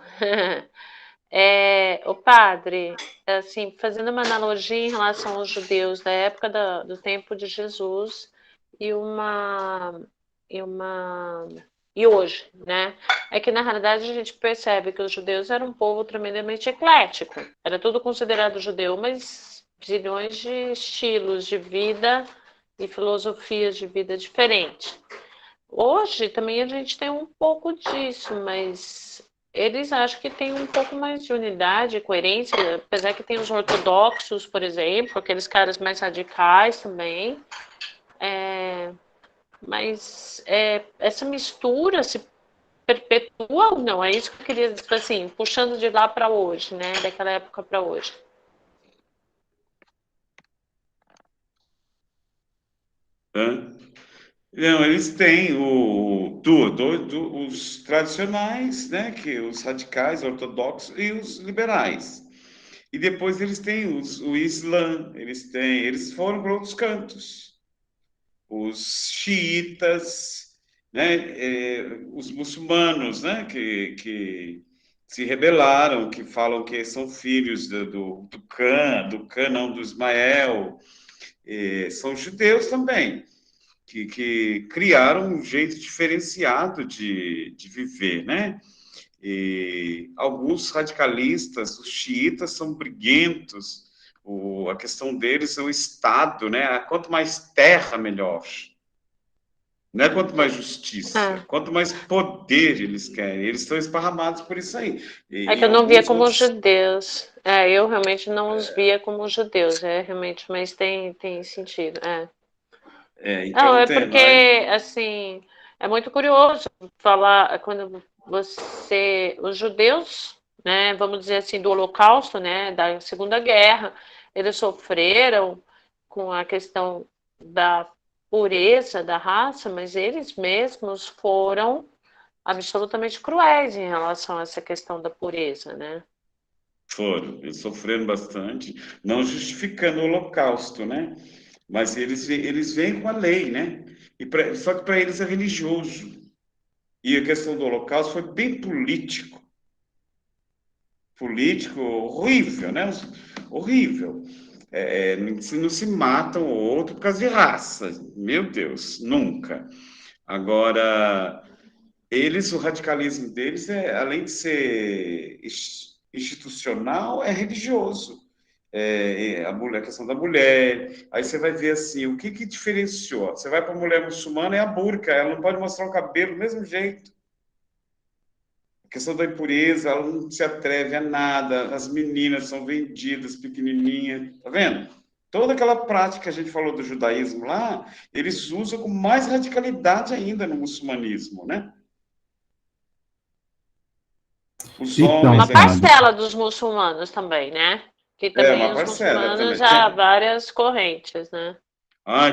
O padre, assim, fazendo uma analogia em relação aos judeus da época do tempo de Jesus e hoje, né? É que na realidade a gente percebe que os judeus eram um povo tremendamente eclético. Era tudo considerado judeu, mas zilhões de estilos de vida e filosofias de vida diferentes. Hoje também a gente tem um pouco disso, mas eles acham que tem um pouco mais de unidade, coerência, apesar que tem os ortodoxos, por exemplo, aqueles caras mais radicais também. Mas essa mistura se perpetua ou não? É isso que eu queria dizer, assim, puxando de lá para hoje, né? Daquela época para hoje. Não, eles têm os tradicionais, né, que os radicais, ortodoxos e os liberais. E depois eles têm o Islã, eles foram para outros cantos. Os xiitas, né, os muçulmanos, né, que se rebelaram, que falam que são filhos do Ismael. são judeus também, que criaram um jeito diferenciado de viver, né? E alguns radicalistas, os xiitas, são briguentos, a questão deles é o Estado, né? Quanto mais terra, melhor. Não é quanto mais justiça, quanto mais poder eles querem. Eles estão esparramados por isso aí. É que eu não via como judeus. Eu realmente não os via como judeus, realmente, mas tem sentido. Então, não, é porque, assim, é muito curioso falar quando os judeus, né, vamos dizer assim, do Holocausto, né, da Segunda Guerra, eles sofreram com a questão da pureza da raça, mas eles mesmos foram absolutamente cruéis em relação a essa questão da pureza, né? Foram, eles sofreram bastante, não justificando o Holocausto, né? Mas eles vêm com a lei, né? Só que para eles é religioso. E a questão do Holocausto foi bem político. Político horrível, né? Horrível. Não se matam o outro por causa de raça. Meu Deus, nunca. Agora, o radicalismo deles, além de ser institucional, é religioso. A questão da mulher. Aí você vai ver assim, o que diferenciou? Você vai para a mulher muçulmana, é a burca, ela não pode mostrar o cabelo do mesmo jeito. A questão da impureza, ela não se atreve a nada, as meninas são vendidas pequenininhas, tá vendo? Toda aquela prática que a gente falou do judaísmo lá, eles usam com mais radicalidade ainda no muçulmanismo, né? Uma parcela dos muçulmanos também, né? Que também os muçulmanos há várias correntes, né?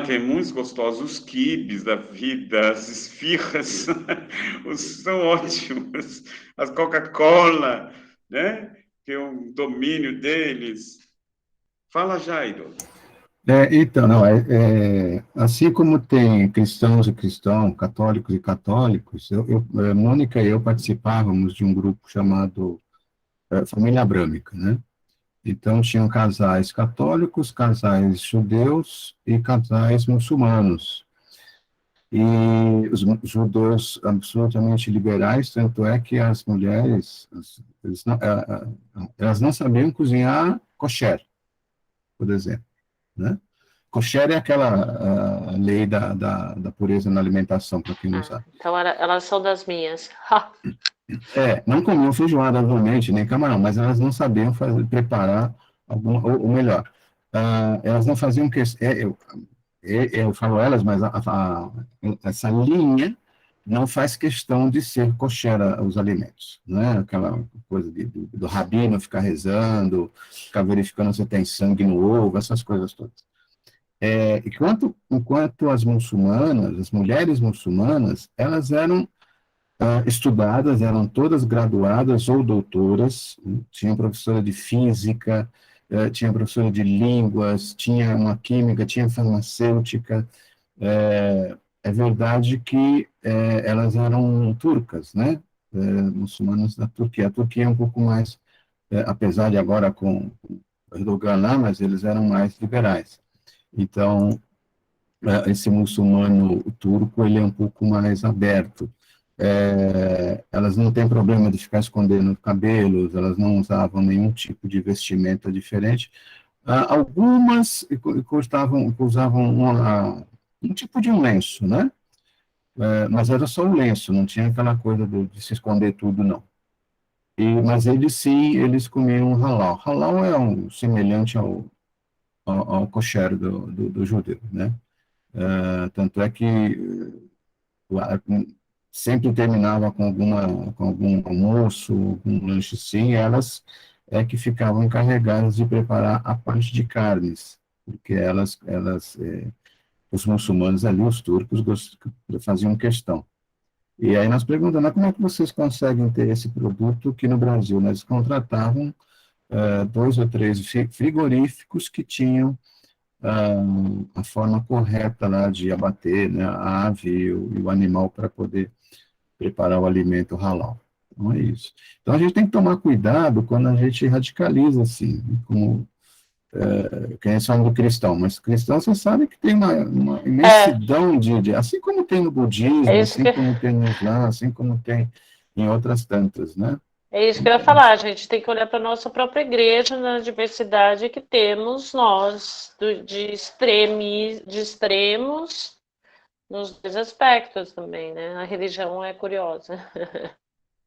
Tem muitos gostosos, os quibes da vida, as esfirras, são ótimos, as Coca-Cola, né? Que é um domínio deles. Fala, Jairo. Então, não, assim como tem cristãos e cristãos, católicos e católicos, Mônica e eu participávamos de um grupo chamado Família Abrâmica, né? Então, tinham casais católicos, casais judeus e casais muçulmanos. E os judeus absolutamente liberais, tanto é que as mulheres, elas não sabiam cozinhar kosher, por exemplo, né? Kosher é aquela lei da pureza na alimentação, para quem não sabe. Então, elas são das minhas. Não comiam feijoada, obviamente, nem camarão, mas elas não sabiam preparar ou melhor, elas não faziam eu falo elas, mas essa linha não faz questão de ser kosher os alimentos, né? Aquela coisa do rabino ficar rezando, ficar verificando se tem sangue no ovo, essas coisas todas. Enquanto as muçulmanas, as mulheres muçulmanas, elas eram estudadas, eram todas graduadas ou doutoras, tinha professora de física, tinha professora de línguas, tinha uma química, tinha farmacêutica. É verdade que elas eram turcas, né? Muçulmanas da Turquia. A Turquia é um pouco mais, apesar de agora com Erdogan lá, mas eles eram mais liberais. Então, esse muçulmano turco, ele é um pouco mais aberto. Elas não têm problema de ficar escondendo cabelos, elas não usavam nenhum tipo de vestimenta diferente. Algumas usavam um tipo de um lenço, né? Mas era só um lenço, não tinha aquela coisa de se esconder tudo, não. Mas eles comiam halal. Halal é semelhante ao kosher do judeu, né? Tanto é que sempre terminava com algum almoço, algum lanche sim, elas que ficavam encarregadas de preparar a parte de carnes, porque os muçulmanos ali, os turcos, faziam questão. E aí nós perguntamos, como é que vocês conseguem ter esse produto que no Brasil nós contratavam 2 ou 3 frigoríficos que tinham a forma correta lá de abater, né, a ave e o animal para poder preparar o alimento halal. Então é isso. Então a gente tem que tomar cuidado quando a gente radicaliza assim, como quem é só do cristão, mas cristão você sabe que tem uma imensidão assim como tem no budismo, assim como tem no Islã, assim como tem em outras tantas, né? É isso que eu ia falar, a gente tem que olhar para a nossa própria igreja, na diversidade que temos nós, de extremos nos dois aspectos também, né? A religião é curiosa.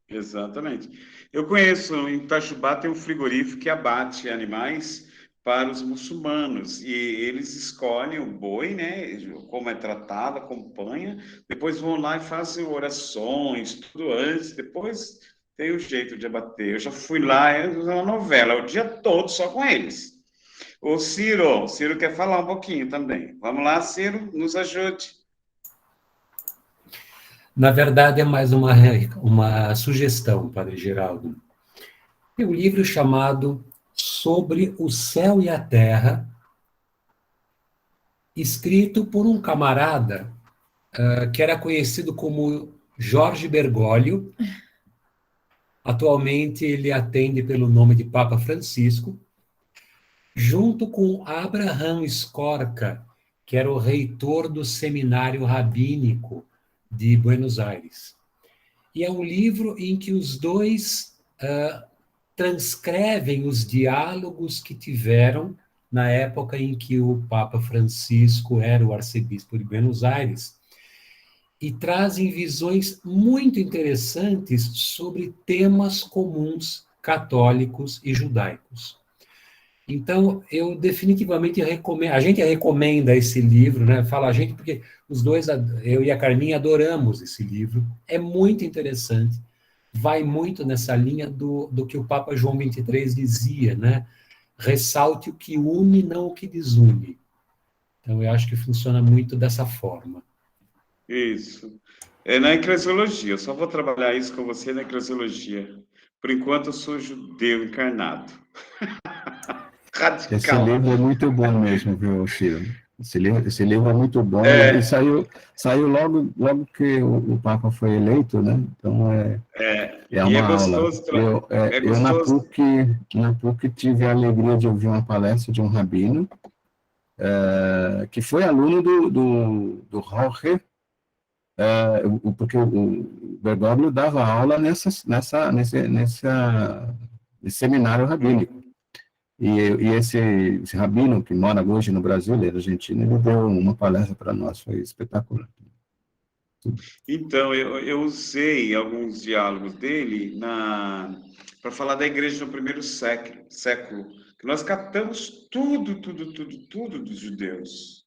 Exatamente. Eu conheço, em Itajubá tem um frigorífico que abate animais para os muçulmanos, e eles escolhem o boi, né, como é tratado, acompanha, depois vão lá e fazem orações, tudo antes, depois tem o jeito de abater. Eu já fui lá, é uma novela, o dia todo só com eles. O Ciro quer falar um pouquinho também. Vamos lá, Ciro, nos ajude. Na verdade, é mais uma sugestão, Padre Geraldo. Tem um livro chamado Sobre o Céu e a Terra, escrito por um camarada que era conhecido como Jorge Bergoglio. Atualmente, ele atende pelo nome de Papa Francisco, junto com Abraham Skorka, que era o reitor do Seminário Rabínico de Buenos Aires. E é um livro em que os dois transcrevem os diálogos que tiveram na época em que o Papa Francisco era o arcebispo de Buenos Aires, e trazem visões muito interessantes sobre temas comuns católicos e judaicos. Então, eu definitivamente recomendo, a gente recomenda esse livro, né? Fala a gente porque os dois, eu e a Carminha, adoramos esse livro, é muito interessante, vai muito nessa linha do que o Papa João XXIII dizia, né? Ressalte o que une, não o que desune. Então, eu acho que funciona muito dessa forma. Isso. É na eclesiologia, eu só vou trabalhar isso com você na eclesiologia. Por enquanto, eu sou judeu encarnado. Radical. Esse livro é muito bom mesmo, viu, Ciro? Esse livro é muito bom, e saiu logo que o Papa foi eleito, né? Então, é uma aula. Eu na PUC tive a alegria de ouvir uma palestra de um rabino, que foi aluno do Jorge, porque o Bergoglio dava aula nesse seminário rabínico. E esse rabino, que mora hoje no Brasil, ele é argentino, ele deu uma palestra para nós, foi espetacular. Então, eu usei alguns diálogos dele para falar da igreja no primeiro século, que nós catamos tudo dos judeus.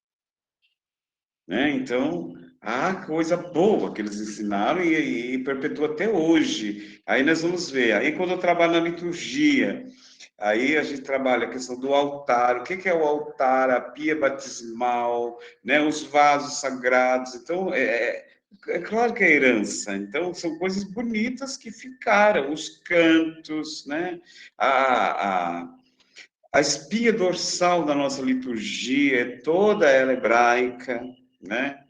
Né? Então, há coisa boa que eles ensinaram e perpetua até hoje. Aí nós vamos ver. Aí quando eu trabalho na liturgia, aí a gente trabalha a questão do altar. O que é o altar? A pia batismal, né? Os vasos sagrados. Então, é claro que é herança. Então, são coisas bonitas que ficaram. Os cantos, né? A espinha dorsal da nossa liturgia é toda ela hebraica, né?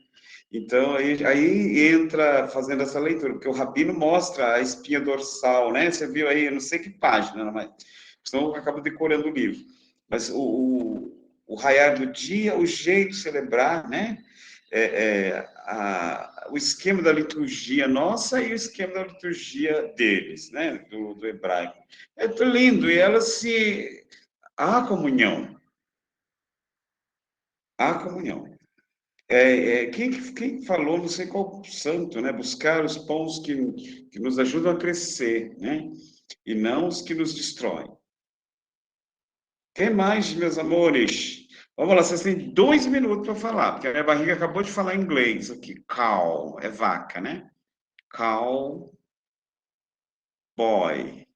Então, aí entra fazendo essa leitura, porque o rabino mostra a espinha dorsal, né? Você viu aí, eu não sei que página, mas senão eu acabo decorando o livro. Mas o raiar do dia, o jeito de celebrar, né? O esquema da liturgia nossa e o esquema da liturgia deles, né? Do hebraico. É lindo, e há comunhão. Há comunhão. Quem falou, não sei qual santo, né? Buscar os pães que nos ajudam a crescer, né? E não os que nos destroem. Quem mais, meus amores? Vamos lá, vocês têm 2 minutos para falar, porque a minha barriga acabou de falar inglês aqui. Cow, é vaca, né? Cow boy.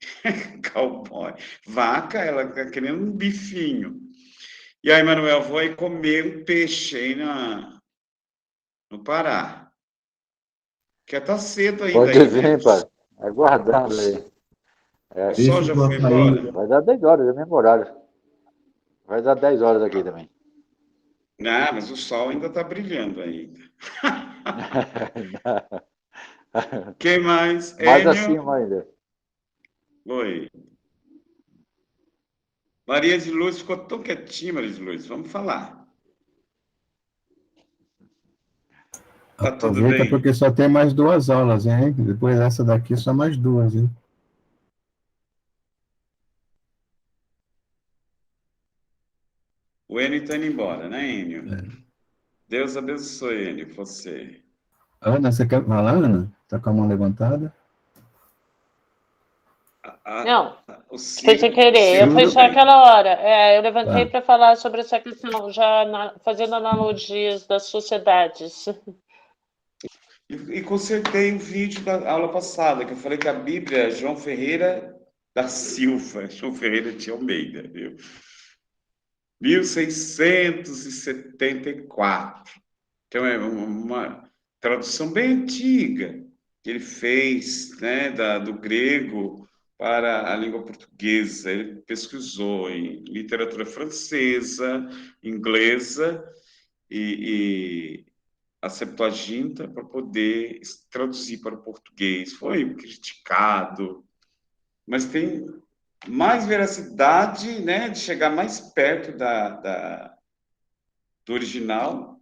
Cowboy. Vaca, ela tá querendo um bifinho. E aí, Manuel, vou aí comer um peixe aí no Pará. Que tá cedo ainda. Pode vir, pai. Aguardando aí. O sol já foi embora? Vai dar 10 horas, é o mesmo horário. Vai dar 10 horas aqui também. Não, mas o sol ainda está brilhando ainda. Quem mais? Mais acima ainda. Oi. Maria de Luz ficou tão quietinha, Maria de Luz. Vamos falar. Tá tudo Aproveita bem? porque só tem mais 2 aulas, hein? Depois dessa daqui, só mais 2, hein? O Enio está indo embora, né, Enio? Deus abençoe, Enio, você. Ana, você quer falar, Ana? Está com a mão levantada? Não, foi sem querer. Foi só aquela hora. Eu levantei para falar sobre essa questão, já fazendo analogias das sociedades. E consertei o vídeo da aula passada, que eu falei que a Bíblia é João Ferreira da Silva, João Ferreira de Almeida, viu? 1674. Então, é uma tradução bem antiga que ele fez, né, do grego para a língua portuguesa. Ele pesquisou em literatura francesa, inglesa e a Septuaginta para poder traduzir para o português. Foi criticado, mas tem mais veracidade, né, de chegar mais perto do original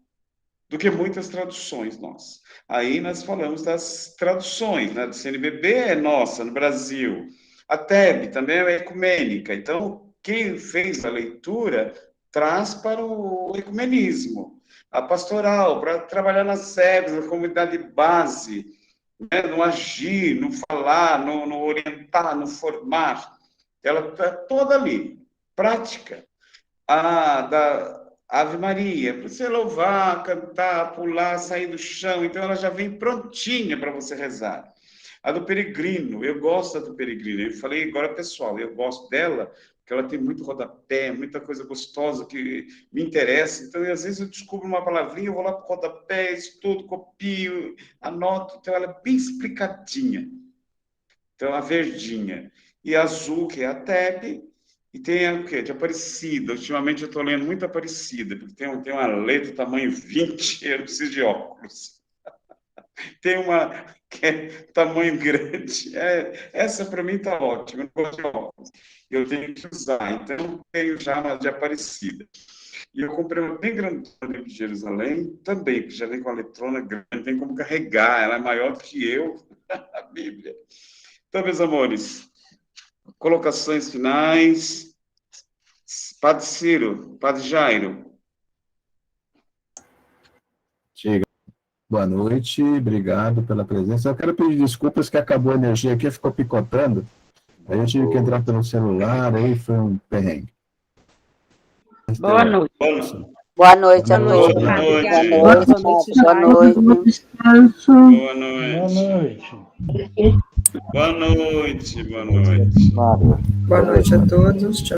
do que muitas traduções nossas. Aí nós falamos das traduções, né, do CNBB é nossa, no Brasil. A TEB também é ecumênica. Então, quem fez a leitura traz para o ecumenismo. A pastoral, para trabalhar nas SEBs, na comunidade base, né, no agir, no falar, no orientar, no formar. Ela está toda ali, prática. Da Ave Maria, para você louvar, cantar, pular, sair do chão. Então, ela já vem prontinha para você rezar. A do Peregrino, eu gosto da do Peregrino. Eu falei agora, pessoal, eu gosto dela, porque ela tem muito rodapé, muita coisa gostosa que me interessa. Então, às vezes eu descubro uma palavrinha, eu vou lá para o rodapé, estudo, copio, anoto. Então, ela é bem explicadinha. Então, a verdinha. E a azul, que é a TEB, e tem o quê? De Aparecida. Ultimamente eu estou lendo muito Aparecida, porque tem uma letra tamanho 20, eu preciso de óculos. Tem uma que é tamanho grande. Essa para mim está ótima, eu não gosto de óculos. Eu tenho que usar, então tenho já uma de Aparecida. E eu comprei uma bem grandona de Jerusalém, também, que já vem com a letrona grande, tem como carregar, ela é maior do que eu, a Bíblia. Então, meus amores, colocações finais. Padre Ciro, Padre Jairo. Chega. Boa noite, obrigado pela presença. Eu quero pedir desculpas que acabou a energia aqui, ficou picotando. Aí eu tive que entrar pelo celular, aí foi um perrengue. Boa noite. Boa noite a todos. Boa noite. Boa noite. Boa noite. Boa noite. Boa noite. Boa noite a todos. Tchau.